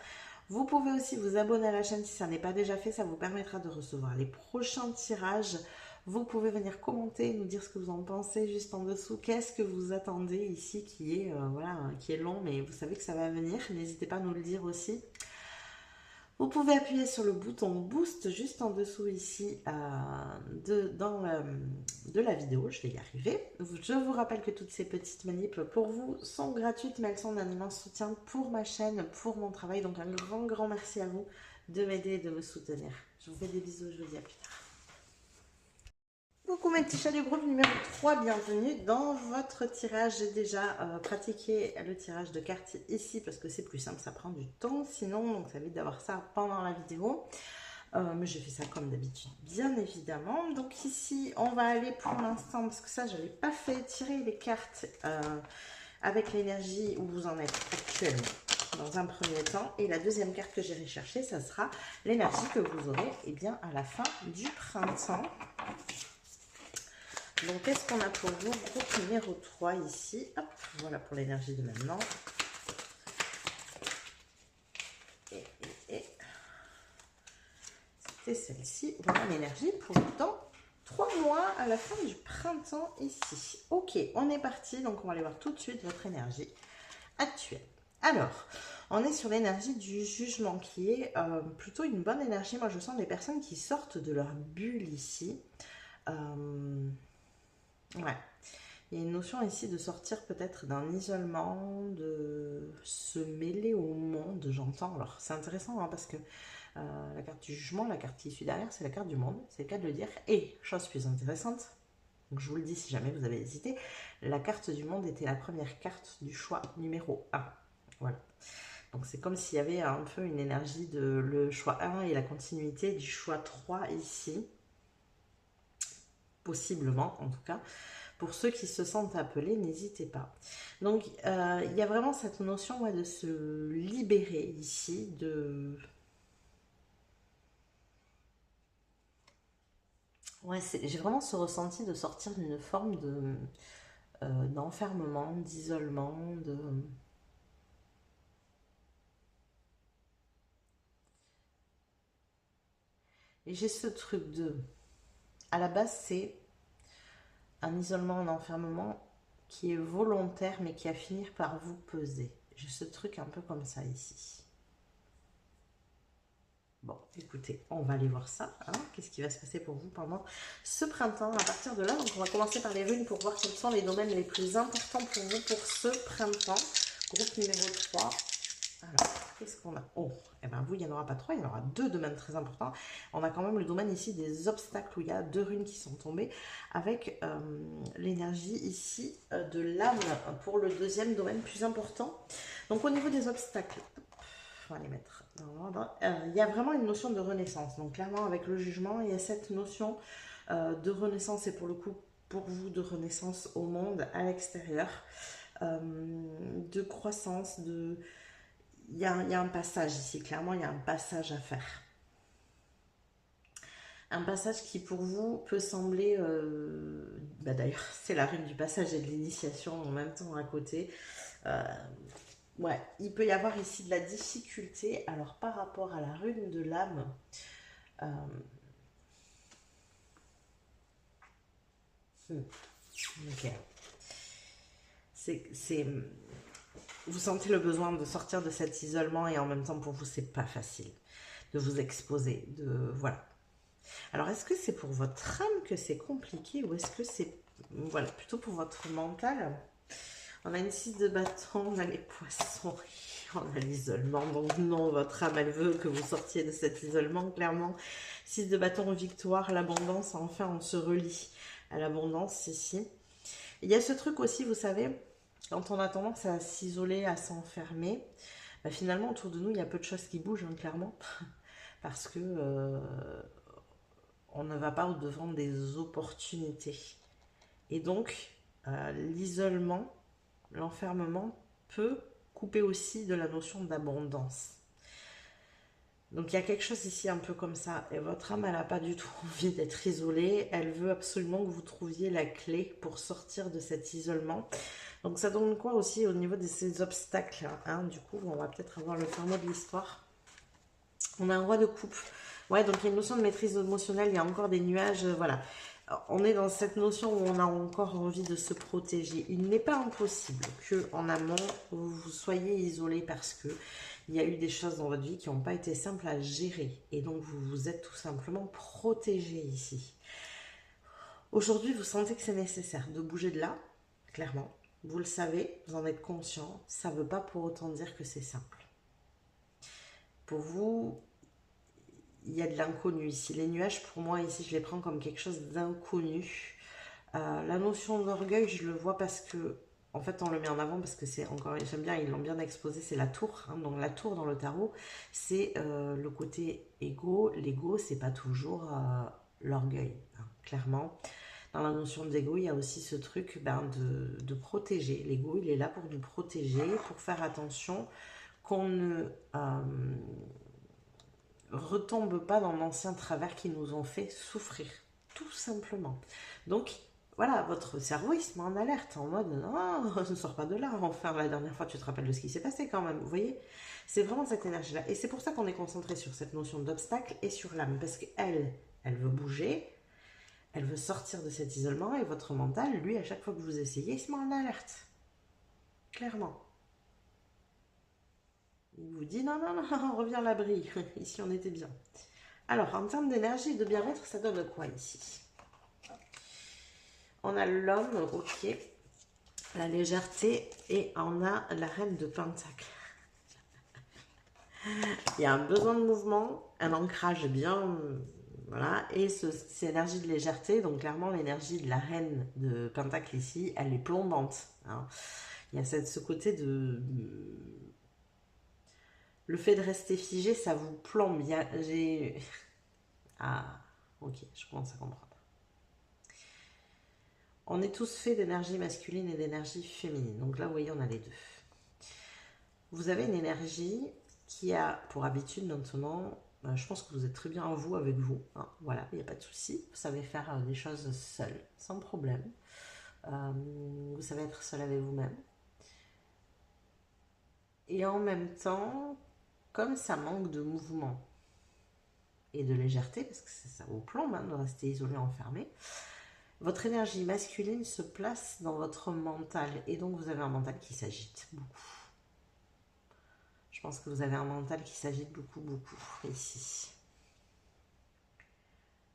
Vous pouvez aussi vous abonner à la chaîne si ça n'est pas déjà fait. Ça vous permettra de recevoir les prochains tirages. Vous pouvez venir commenter, nous dire ce que vous en pensez juste en dessous. Qu'est-ce que vous attendez ici qui est, voilà, qui est long, mais vous savez que ça va venir. N'hésitez pas à nous le dire aussi. Vous pouvez appuyer sur le bouton boost juste en dessous ici de la vidéo, je vais y arriver. Je vous rappelle que toutes ces petites manips pour vous sont gratuites, mais elles sont d'un immense soutien pour ma chaîne, pour mon travail. Donc un grand merci à vous de m'aider et de me soutenir. Je vous fais des bisous, je vous dis à plus tard. Coucou mes petits chats du groupe numéro 3, bienvenue dans votre tirage. J'ai déjà pratiqué le tirage de cartes ici parce que c'est plus simple, ça prend du temps sinon, donc ça évite d'avoir ça pendant la vidéo. Mais j'ai fait ça comme d'habitude, bien évidemment. Donc ici, on va aller pour l'instant, parce que ça, je n'avais pas fait tirer les cartes avec l'énergie où vous en êtes actuellement dans un premier temps. Et la deuxième carte que j'irai chercher, ça sera l'énergie que vous aurez bien, à la fin du printemps. Donc, qu'est-ce qu'on a pour vous? Groupe numéro 3 ici. Hop, voilà pour l'énergie de maintenant. Et c'était celle-ci. Voilà l'énergie pour dans 3 mois à la fin du printemps ici. Ok, on est parti. Donc, on va aller voir tout de suite votre énergie actuelle. Alors, on est sur l'énergie du jugement qui est plutôt une bonne énergie. Moi, je sens des personnes qui sortent de leur bulle ici. Ouais. Il y a une notion ici de sortir peut-être d'un isolement, de se mêler au monde, j'entends. Alors, c'est intéressant hein, parce que la carte du jugement, la carte qui suit derrière, c'est la carte du monde, c'est le cas de le dire. Et, chose plus intéressante, donc je vous le dis si jamais vous avez hésité, la carte du monde était la première carte du choix numéro 1. Voilà. Donc, c'est comme s'il y avait un peu une énergie de le choix 1 et la continuité du choix 3 ici. Possiblement, en tout cas. Pour ceux qui se sentent appelés, n'hésitez pas. Donc, il y a vraiment cette notion ouais, de se libérer ici, de... Ouais, j'ai vraiment ce ressenti de sortir d'une forme de d'enfermement, d'isolement, de... Et j'ai ce truc de... À la base, c'est... un isolement, un enfermement qui est volontaire, mais qui va finir par vous peser. J'ai ce truc un peu comme ça ici. Bon, écoutez, on va aller voir ça. Hein. Qu'est-ce qui va se passer pour vous pendant ce printemps à partir de là? Donc, on va commencer par les runes pour voir quels sont les domaines les plus importants pour vous pour ce printemps. Groupe numéro 3. Alors, qu'est-ce qu'on a? Oh, eh bien vous, il n'y en aura pas 3, il y en aura 2 domaines très importants. On a quand même le domaine ici des obstacles où il y a 2 runes qui sont tombées avec l'énergie ici de l'âme pour le deuxième domaine plus important. Donc au niveau des obstacles, on va les mettre dans l'ordre. Il y a vraiment une notion de renaissance. Donc clairement avec le jugement, il y a cette notion de renaissance et pour le coup, pour vous, de renaissance au monde, à l'extérieur, de croissance, de... Il y a un passage ici, clairement, il y a un passage à faire. Un passage qui, pour vous, peut sembler... d'ailleurs, c'est la rune du passage et de l'initiation en même temps à côté. Ouais, il peut y avoir ici de la difficulté. Alors, par rapport à la rune de l'âme... ok. C'est... Vous sentez le besoin de sortir de cet isolement et en même temps pour vous c'est pas facile de vous exposer, de voilà. Alors est-ce que c'est pour votre âme que c'est compliqué ou est-ce que c'est voilà plutôt pour votre mental? On a une 6 de bâton, on a les poissons, on a l'isolement. Donc non, votre âme elle veut que vous sortiez de cet isolement clairement. 6 de bâton, victoire, l'abondance. Enfin on se relie à l'abondance ici. Il y a ce truc aussi, vous savez. Quand on a tendance à s'isoler, à s'enfermer, bah finalement autour de nous, il y a peu de choses qui bougent, hein, clairement. Parce que on ne va pas au-devant des opportunités. Et donc, l'isolement, l'enfermement peut couper aussi de la notion d'abondance. Donc il y a quelque chose ici un peu comme ça. Et votre âme, elle n'a pas du tout envie d'être isolée. Elle veut absolument que vous trouviez la clé pour sortir de cet isolement. Donc ça donne quoi aussi au niveau de ces obstacles, hein? Du coup, on va peut-être avoir le fin mot de l'histoire. On a un roi de coupe. Ouais, donc il y a une notion de maîtrise émotionnelle, il y a encore des nuages, voilà. On est dans cette notion où on a encore envie de se protéger. Il n'est pas impossible qu'en amont, vous soyez isolé parce que il y a eu des choses dans votre vie qui n'ont pas été simples à gérer. Et donc, vous vous êtes tout simplement protégé ici. Aujourd'hui, vous sentez que c'est nécessaire de bouger de là, clairement. Vous le savez, vous en êtes conscient, ça ne veut pas pour autant dire que c'est simple. Pour vous, il y a de l'inconnu ici. Les nuages, pour moi, ici, je les prends comme quelque chose d'inconnu. La notion d'orgueil, je le vois parce que, en fait, on le met en avant parce que c'est encore, j'aime bien, ils l'ont bien exposé, c'est la tour. Hein, donc la tour dans le tarot, c'est le côté égo. L'ego, c'est pas toujours l'orgueil, hein, clairement. Dans la notion d'ego, il y a aussi ce truc de protéger. L'ego, il est là pour nous protéger, pour faire attention qu'on ne retombe pas dans d'anciens travers qui nous ont fait souffrir, tout simplement. Donc, voilà, votre cerveau, il se met en alerte, en mode, non, ne sors pas de là, enfin, la dernière fois, tu te rappelles de ce qui s'est passé quand même, vous voyez? C'est vraiment cette énergie-là. Et c'est pour ça qu'on est concentré sur cette notion d'obstacle et sur l'âme, parce qu'elle, elle veut bouger, elle veut sortir de cet isolement et votre mental, lui, à chaque fois que vous essayez, il se met en alerte. Clairement. Il vous dit non, non, non, reviens à l'abri. Ici, on était bien. Alors, en termes d'énergie et de bien-être, ça donne quoi ici? On a l'homme, ok, la légèreté et on a la reine de Pentacle. Il y a un besoin de mouvement, un ancrage bien... Voilà, et cette énergie de légèreté, donc clairement l'énergie de la reine de Pentacle ici, elle est plombante. Hein. Il y a ce côté de... Le fait de rester figé, ça vous plombe. Ah, ok, je commence à comprendre. On est tous faits d'énergie masculine et d'énergie féminine. Donc là, vous voyez, on a les deux. Vous avez une énergie qui a pour habitude maintenant... je pense que vous êtes très bien en vous avec vous. Hein, voilà, il n'y a pas de souci. Vous savez faire des choses seul, sans problème. Vous savez être seul avec vous-même. Et en même temps, comme ça manque de mouvement et de légèreté, parce que ça vous plombe hein, de rester isolé, enfermé, Votre énergie masculine se place dans votre mental. Et donc, vous avez un mental qui s'agite beaucoup. Je pense que vous avez un mental qui s'agite beaucoup, beaucoup, ici.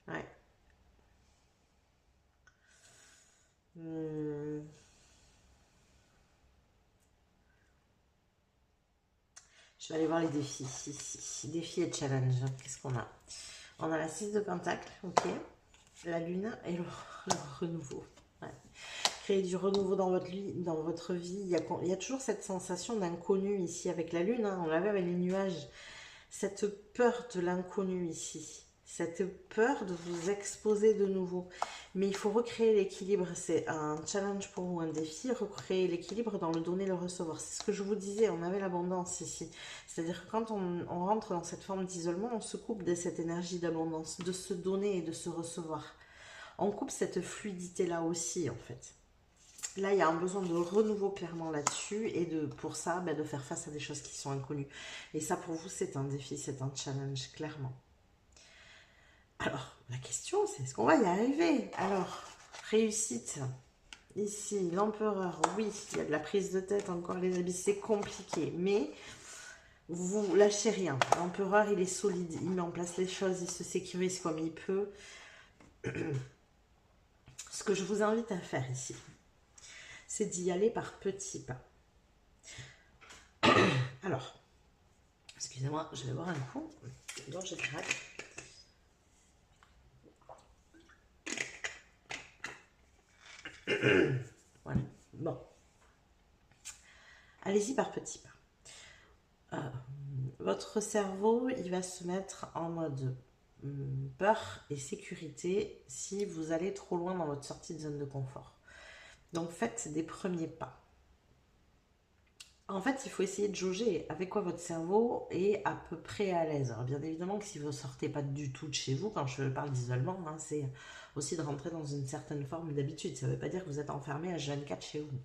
Ouais. Je vais aller voir les défis ici. Défis et challenge. Qu'est-ce qu'on a? On a la 6 de Pentacle, ok. La Lune et le renouveau. Ouais. Créer du renouveau dans votre vie. Il y a toujours cette sensation d'inconnu ici avec la Lune. Hein, on l'avait avec les nuages. Cette peur de l'inconnu ici. Cette peur de vous exposer de nouveau. Mais il faut recréer l'équilibre. C'est un challenge pour vous, un défi. Recréer l'équilibre dans le donner, le recevoir. C'est ce que je vous disais, on avait l'abondance ici. C'est-à-dire que quand on rentre dans cette forme d'isolement, on se coupe de cette énergie d'abondance, de se donner et de se recevoir. On coupe cette fluidité-là aussi, en fait. Là, il y a un besoin de renouveau clairement là-dessus et pour ça, de faire face à des choses qui sont inconnues. Et ça, pour vous, c'est un défi, c'est un challenge, clairement. Alors, la question, c'est est-ce qu'on va y arriver? Alors, réussite. Ici, l'empereur, oui, il y a de la prise de tête, encore les abysses, c'est compliqué. Mais vous lâchez rien. L'empereur, il est solide, il met en place les choses, il se sécurise comme il peut. Ce que je vous invite à faire ici, c'est d'y aller par petits pas. Alors, excusez-moi, je vais boire un coup. Donc, je craque. Voilà. Bon. Allez-y par petits pas. Votre cerveau, il va se mettre en mode peur et sécurité si vous allez trop loin dans votre sortie de zone de confort. Donc, faites des premiers pas. En fait, il faut essayer de jauger avec quoi votre cerveau est à peu près à l'aise. Alors, bien évidemment que si vous ne sortez pas du tout de chez vous, quand je parle d'isolement, hein, c'est aussi de rentrer dans une certaine forme d'habitude. Ça ne veut pas dire que vous êtes enfermé à H24 chez vous.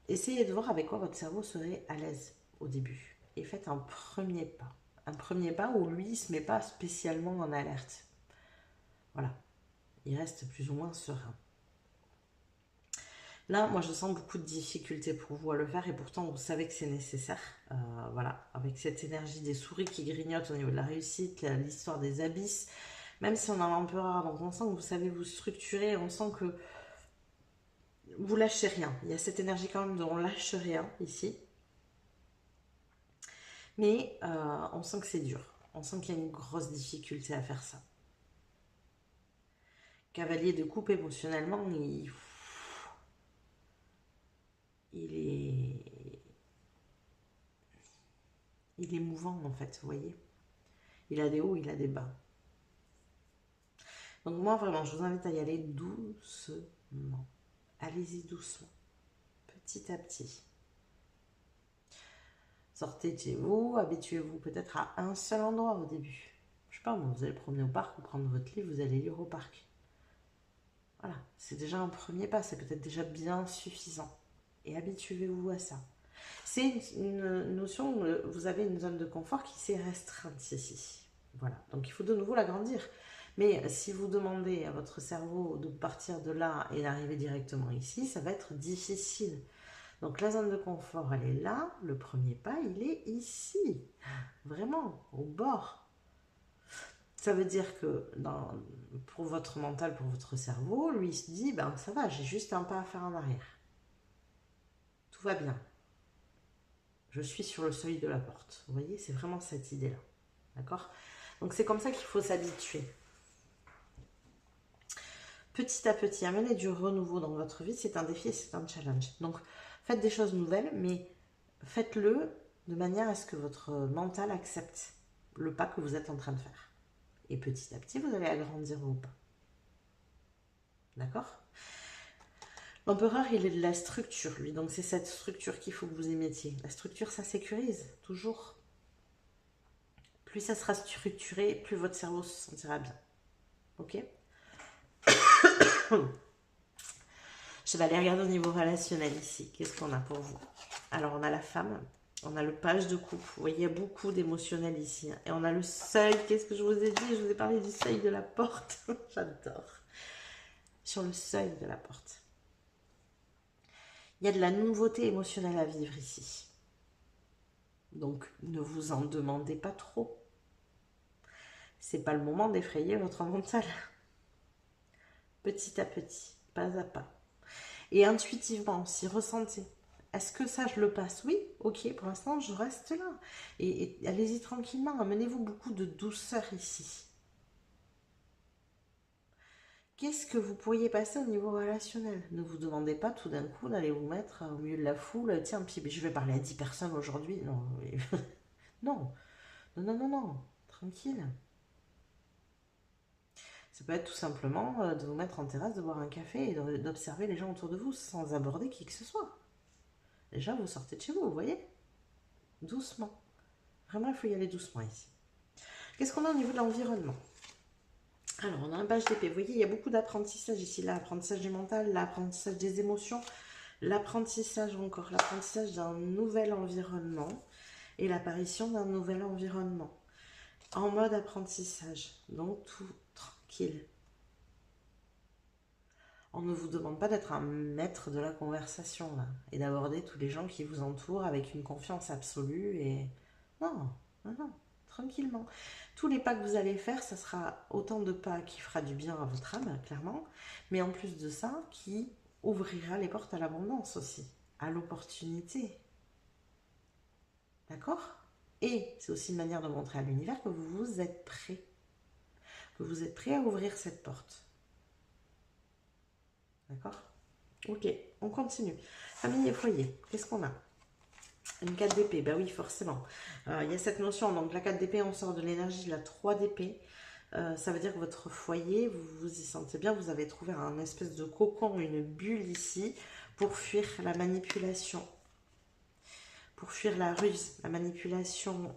Essayez de voir avec quoi votre cerveau serait à l'aise au début. Et faites un premier pas. Un premier pas où lui ne se met pas spécialement en alerte. Voilà. Il reste plus ou moins serein. Là, moi, je sens beaucoup de difficultés pour vous à le faire et pourtant, vous savez que c'est nécessaire. Voilà, avec cette énergie des souris qui grignotent au niveau de la réussite, l'histoire des abysses, même si on a l'empereur, donc on sent que vous savez vous structurer, on sent que vous lâchez rien. Il y a cette énergie quand même de on lâche rien ici. Mais on sent que c'est dur. On sent qu'il y a une grosse difficulté à faire ça. Cavalier de coupe émotionnellement, il est mouvant en fait, vous voyez. Il a des hauts, il a des bas. Donc moi vraiment, je vous invite à y aller doucement. Allez-y doucement, petit à petit. Sortez de chez vous, habituez-vous peut-être à un seul endroit au début. Je sais pas, vous allez promener au parc ou prendre votre livre, vous allez lire au parc. Voilà, c'est déjà un premier pas, c'est peut-être déjà bien suffisant. Et habituez-vous à ça. C'est une notion où vous avez une zone de confort qui s'est restreinte ici. Voilà, donc il faut de nouveau l'agrandir. Mais si vous demandez à votre cerveau de partir de là et d'arriver directement ici, ça va être difficile. Donc la zone de confort, elle est là. Le premier pas, il est ici. Vraiment, au bord. Ça veut dire que pour votre mental, pour votre cerveau, lui il se dit, ben ça va, j'ai juste un pas à faire en arrière. Tout va bien. Je suis sur le seuil de la porte. Vous voyez, c'est vraiment cette idée-là. D'accord? Donc c'est comme ça qu'il faut s'habituer. Petit à petit, amener du renouveau dans votre vie, c'est un défi et c'est un challenge. Donc faites des choses nouvelles, mais faites-le de manière à ce que votre mental accepte le pas que vous êtes en train de faire. Et petit à petit, vous allez agrandir vos pas. D'accord? L'empereur, il est de la structure, lui. Donc, c'est cette structure qu'il faut que vous émettiez. La structure, ça sécurise, toujours. Plus ça sera structuré, plus votre cerveau se sentira bien. Ok? Je vais aller regarder au niveau relationnel ici. Qu'est-ce qu'on a pour vous? Alors, on a la femme. On a le page de coupe. Vous voyez, il y a beaucoup d'émotionnel ici. Hein. Et on a le seuil. Qu'est-ce que je vous ai dit? Je vous ai parlé du seuil de la porte. J'adore. Sur le seuil de la porte. Il y a de la nouveauté émotionnelle à vivre ici. Donc, ne vous en demandez pas trop. C'est pas le moment d'effrayer votre mental. Petit à petit, pas à pas. Et intuitivement, si ressentez. Est-ce que ça, je le passe? Oui, ok, pour l'instant, je reste là. Et allez-y tranquillement, amenez-vous beaucoup de douceur ici. Qu'est-ce que vous pourriez passer au niveau relationnel? Ne vous demandez pas tout d'un coup d'aller vous mettre au milieu de la foule. Tiens, puis je vais parler à 10 personnes aujourd'hui. Non, non, non, non, non, non, tranquille. Ça peut être tout simplement de vous mettre en terrasse, de boire un café et d'observer les gens autour de vous sans aborder qui que ce soit. Déjà, vous sortez de chez vous, vous voyez? Doucement. Vraiment, il faut y aller doucement ici. Qu'est-ce qu'on a au niveau de l'environnement? Alors, on a un page d'épée. Vous voyez, il y a beaucoup d'apprentissage ici. L'apprentissage du mental, l'apprentissage des émotions, l'apprentissage encore, l'apprentissage d'un nouvel environnement et l'apparition d'un nouvel environnement. En mode apprentissage. Donc, tout tranquille. On ne vous demande pas d'être un maître de la conversation là, et d'aborder tous les gens qui vous entourent avec une confiance absolue et... Non, non, non, tranquillement. Tous les pas que vous allez faire, ça sera autant de pas qui fera du bien à votre âme, clairement, mais en plus de ça, qui ouvrira les portes à l'abondance aussi, à l'opportunité. D'accord? Et c'est aussi une manière de montrer à l'univers que vous êtes prêt. Que vous êtes prêt à ouvrir cette porte. D'accord? Ok, on continue. Famille et foyer, qu'est-ce qu'on a? Une 4 d'épée, ben oui, forcément. Il y a cette notion, donc la 4 d'épée, on sort de l'énergie de la 3 d'épée. Ça veut dire que votre foyer, vous vous y sentez bien, vous avez trouvé un espèce de cocon, une bulle ici, pour fuir la manipulation, pour fuir la ruse, la manipulation.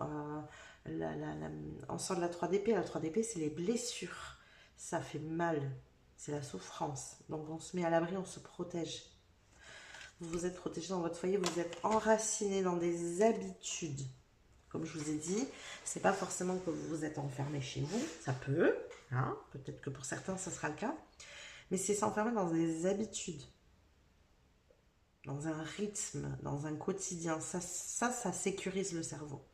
On sort de la 3 d'épée, la 3 d'épée, c'est les blessures. Ça fait mal, c'est la souffrance. Donc on se met à l'abri, on se protège. Vous vous êtes protégé dans votre foyer, vous êtes enraciné dans des habitudes. Comme je vous ai dit, c'est pas forcément que vous vous êtes enfermé chez vous, ça peut, hein, peut-être que pour certains ça sera le cas, mais c'est s'enfermer dans des habitudes, dans un rythme, dans un quotidien. Ça sécurise le cerveau.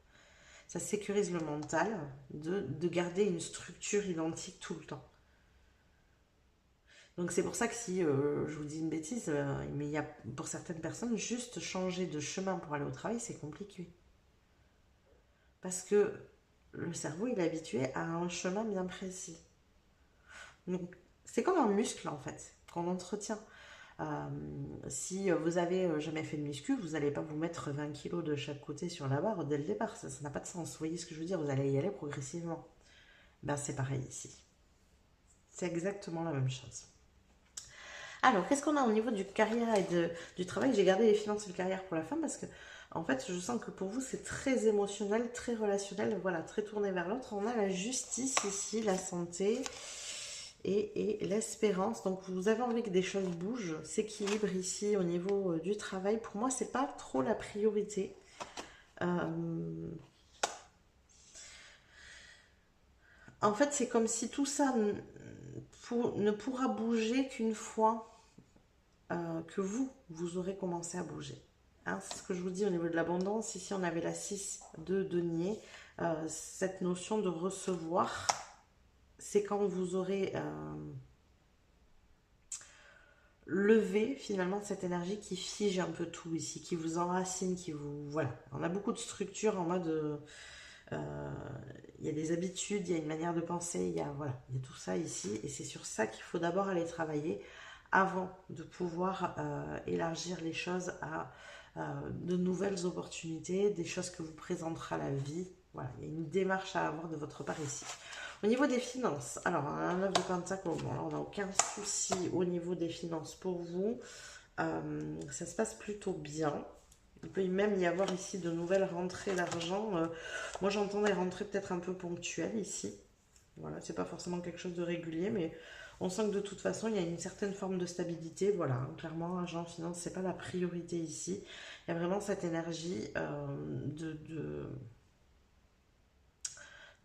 Ça sécurise le mental de garder une structure identique tout le temps. Donc c'est pour ça que si je vous dis une bêtise, mais il y a pour certaines personnes, juste changer de chemin pour aller au travail, c'est compliqué. Parce que le cerveau, il est habitué à un chemin bien précis. Donc c'est comme un muscle en fait, qu'on entretient. Si vous avez jamais fait de muscu, vous n'allez pas vous mettre 20 kilos de chaque côté sur la barre dès le départ. Ça n'a pas de sens. Vous voyez ce que je veux dire? Vous allez y aller progressivement. Ben c'est pareil ici. C'est exactement la même chose. Alors, qu'est-ce qu'on a au niveau du carrière et du travail? J'ai gardé les finances et le carrière pour la fin parce que, en fait, je sens que pour vous, c'est très émotionnel, très relationnel, voilà, très tourné vers l'autre. On a la justice ici, la santé et l'espérance. Donc, vous avez envie que des choses bougent, s'équilibrent ici au niveau du travail. Pour moi, c'est pas trop la priorité. En fait, c'est comme si tout ça ne pourra bouger qu'une fois que vous aurez commencé à bouger. Hein, c'est ce que je vous dis au niveau de l'abondance. Ici, on avait la 6 de denier. Cette notion de recevoir, c'est quand vous aurez levé finalement cette énergie qui fige un peu tout ici, qui vous enracine, qui vous... Voilà, on a beaucoup de structures en mode... il y a des habitudes, il y a une manière de penser, il y a tout ça ici. Et c'est sur ça qu'il faut d'abord aller travailler avant de pouvoir élargir les choses à de nouvelles opportunités, des choses que vous présentera la vie. Voilà, il y a une démarche à avoir de votre part ici. Au niveau des finances, alors un 9 de pentacle, bon, on n'a aucun souci au niveau des finances pour vous. Ça se passe plutôt bien. Il peut même y avoir ici de nouvelles rentrées d'argent. Moi, j'entends des rentrées peut-être un peu ponctuelles ici. Voilà, c'est pas forcément quelque chose de régulier, mais On sent que de toute façon, il y a une certaine forme de stabilité. Voilà, hein, clairement, argent, finance, c'est pas la priorité ici. Il y a vraiment cette énergie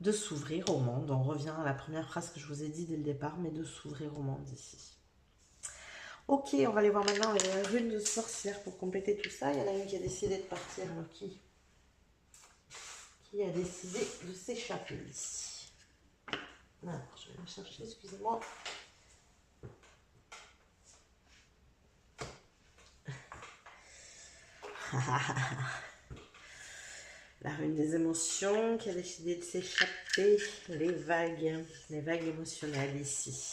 de s'ouvrir au monde. On revient à la première phrase que je vous ai dit dès le départ, mais de s'ouvrir au monde ici. Ok, on va aller voir maintenant les runes de sorcière pour compléter tout ça. Il y en a une qui a décidé de partir. Alors, qui a décidé de s'échapper ici? Alors, je vais la chercher, excusez-moi. La rune des émotions qui a décidé de s'échapper. Les vagues émotionnelles ici.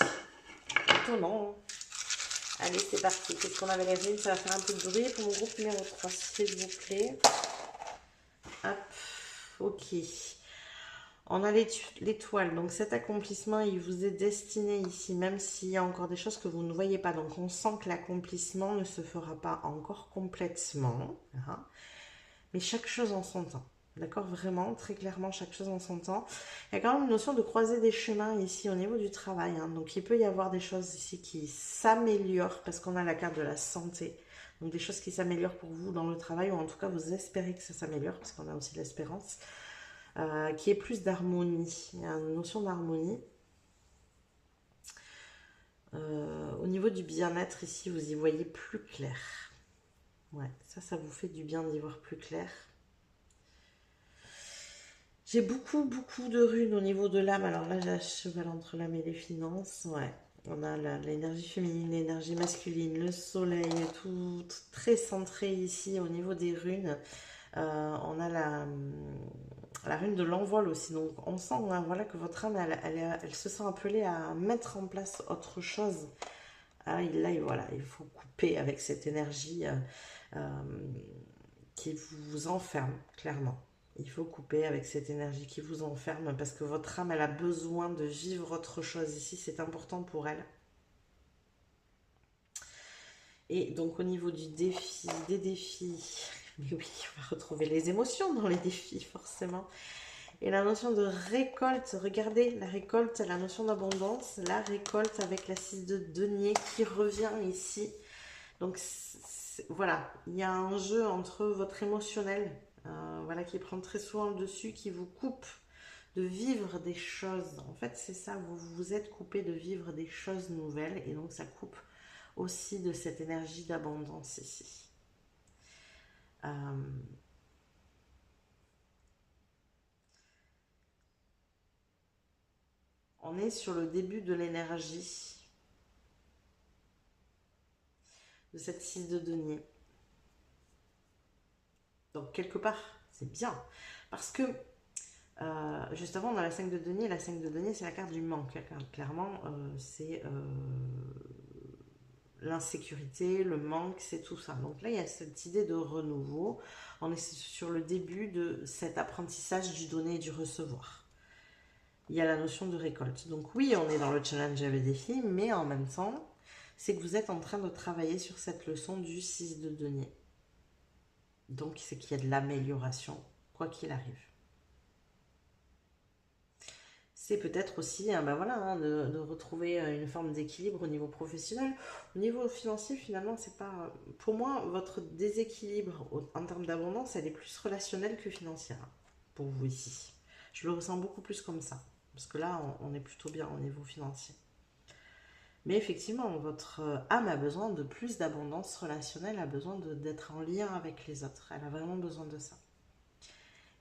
Étonnant. Allez, c'est parti. Qu'est-ce qu'on avait les runes? Ça va faire un peu de bruit pour mon groupe numéro 3, s'il vous plaît. Hop, ok. On a l'étoile. Donc cet accomplissement, il vous est destiné ici, même s'il y a encore des choses que vous ne voyez pas. Donc on sent que l'accomplissement ne se fera pas encore complètement. Hein, mais chaque chose en son temps. D'accord? Vraiment, très clairement, chaque chose en son temps. Il y a quand même une notion de croiser des chemins ici au niveau du travail. Hein. Donc, il peut y avoir des choses ici qui s'améliorent parce qu'on a la carte de la santé. Donc, des choses qui s'améliorent pour vous dans le travail ou en tout cas, vous espérez que ça s'améliore parce qu'on a aussi l'espérance. Qui est plus d'harmonie. Il y a une notion d'harmonie. Au niveau du bien-être ici, vous y voyez plus clair. Ouais, ça vous fait du bien d'y voir plus clair. J'ai beaucoup de runes au niveau de l'âme. Alors là, j'ai un cheval entre l'âme et les finances. Ouais, on a l'énergie féminine, l'énergie masculine, le soleil, tout très centré ici au niveau des runes. On a la rune de l'envol aussi. Donc on sent hein, voilà, que votre âme, elle se sent appelée à mettre en place autre chose. Ah, là, voilà, il faut couper avec cette énergie qui vous enferme, clairement. Il faut couper avec cette énergie qui vous enferme parce que votre âme, elle a besoin de vivre autre chose ici. C'est important pour elle. Et donc, au niveau du défi, des défis, mais oui, on va retrouver les émotions dans les défis, forcément. Et la notion de récolte, regardez, la récolte, la notion d'abondance, la récolte avec la 6 de denier qui revient ici. Donc, voilà, il y a un jeu entre votre émotionnel, voilà, qui prend très souvent le dessus, qui vous coupe de vivre des choses. En fait, c'est ça, vous vous êtes coupé de vivre des choses nouvelles et donc ça coupe aussi de cette énergie d'abondance ici. On est sur le début de l'énergie de cette 6 de denier. Donc, quelque part, c'est bien. Parce que, juste avant, on a la 5 de denier. La 5 de denier, c'est la carte du manque. Clairement, c'est l'insécurité, le manque, c'est tout ça. Donc là, il y a cette idée de renouveau. On est sur le début de cet apprentissage du donner et du recevoir. Il y a la notion de récolte. Donc oui, on est dans le challenge et le défi, mais en même temps, c'est que vous êtes en train de travailler sur cette leçon du 6 de denier. Donc, c'est qu'il y a de l'amélioration, quoi qu'il arrive. C'est peut-être aussi ben voilà, hein, de retrouver une forme d'équilibre au niveau professionnel. Au niveau financier, finalement, c'est pas... Pour moi, votre déséquilibre en termes d'abondance, elle est plus relationnelle que financière, hein, pour vous ici. Je le ressens beaucoup plus comme ça. Parce que là, on est plutôt bien au niveau financier. Mais effectivement, votre âme a besoin de plus d'abondance relationnelle, a besoin d'être en lien avec les autres. Elle a vraiment besoin de ça.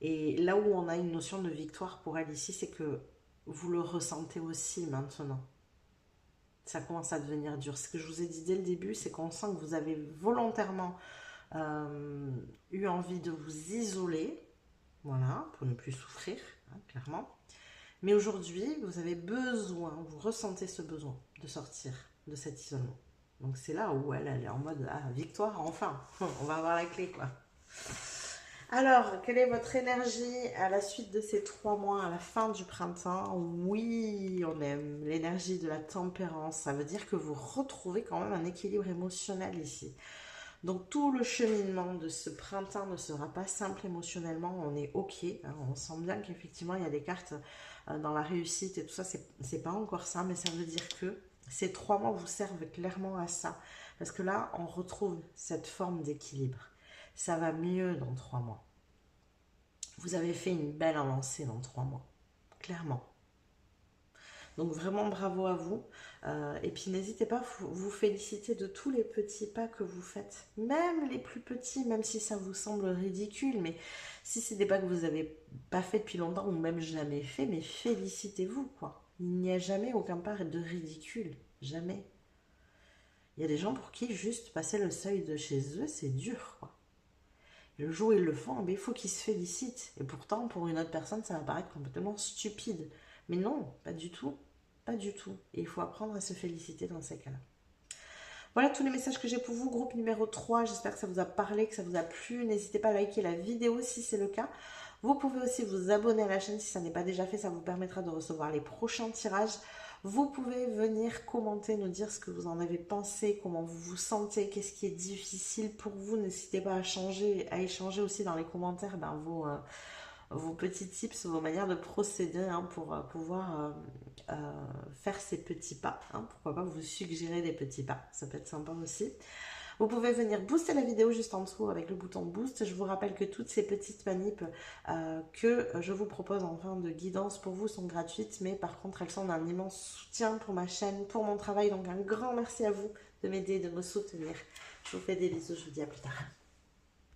Et là où on a une notion de victoire pour elle ici, c'est que vous le ressentez aussi maintenant. Ça commence à devenir dur. Ce que je vous ai dit dès le début, c'est qu'on sent que vous avez volontairement eu envie de vous isoler, voilà, pour ne plus souffrir, hein, clairement. Mais aujourd'hui, vous avez besoin, vous ressentez ce besoin de sortir de cet isolement. Donc c'est là où elle est en mode ah, victoire, enfin, on va avoir la clé quoi. Alors, quelle est votre énergie à la suite de ces 3 mois, à la fin du printemps? Oui, on aime l'énergie de la tempérance. Ça veut dire que vous retrouvez quand même un équilibre émotionnel ici. Donc tout le cheminement de ce printemps ne sera pas simple émotionnellement, on est ok, hein, on sent bien qu'effectivement il y a des cartes dans la réussite et tout ça, c'est pas encore ça, mais ça veut dire que Ces 3 mois vous servent clairement à ça. Parce que là, on retrouve cette forme d'équilibre. Ça va mieux dans 3 mois. Vous avez fait une belle avancée dans 3 mois. Clairement. Donc vraiment bravo à vous. Et puis n'hésitez pas à vous féliciter de tous les petits pas que vous faites. Même les plus petits, même si ça vous semble ridicule. Mais si c'est des pas que vous n'avez pas fait depuis longtemps ou même jamais fait, mais félicitez-vous quoi. Il n'y a jamais aucun pas de ridicule. Jamais. Il y a des gens pour qui juste passer le seuil de chez eux, c'est dur quoi. Et le jour où ils le font, il faut qu'ils se félicitent. Et pourtant, pour une autre personne, ça va paraître complètement stupide. Mais non, pas du tout. Pas du tout. Et il faut apprendre à se féliciter dans ces cas-là. Voilà tous les messages que j'ai pour vous. Groupe numéro 3. J'espère que ça vous a parlé, que ça vous a plu. N'hésitez pas à liker la vidéo si c'est le cas. Vous pouvez aussi vous abonner à la chaîne si ça n'est pas déjà fait. Ça vous permettra de recevoir les prochains tirages. Vous pouvez venir commenter, nous dire ce que vous en avez pensé, comment vous vous sentez, qu'est-ce qui est difficile pour vous. N'hésitez pas à changer, à échanger aussi dans les commentaires vos petits tips, vos manières de procéder pour pouvoir faire ces petits pas. Pourquoi pas vous suggérer des petits pas, ça peut être sympa aussi. Vous pouvez venir booster la vidéo juste en dessous avec le bouton boost. Je vous rappelle que toutes ces petites manips que je vous propose en fin de guidance pour vous sont gratuites, mais par contre elles sont d'un immense soutien pour ma chaîne, pour mon travail. Donc un grand merci à vous de m'aider, de me soutenir. Je vous fais des bisous, je vous dis à plus tard.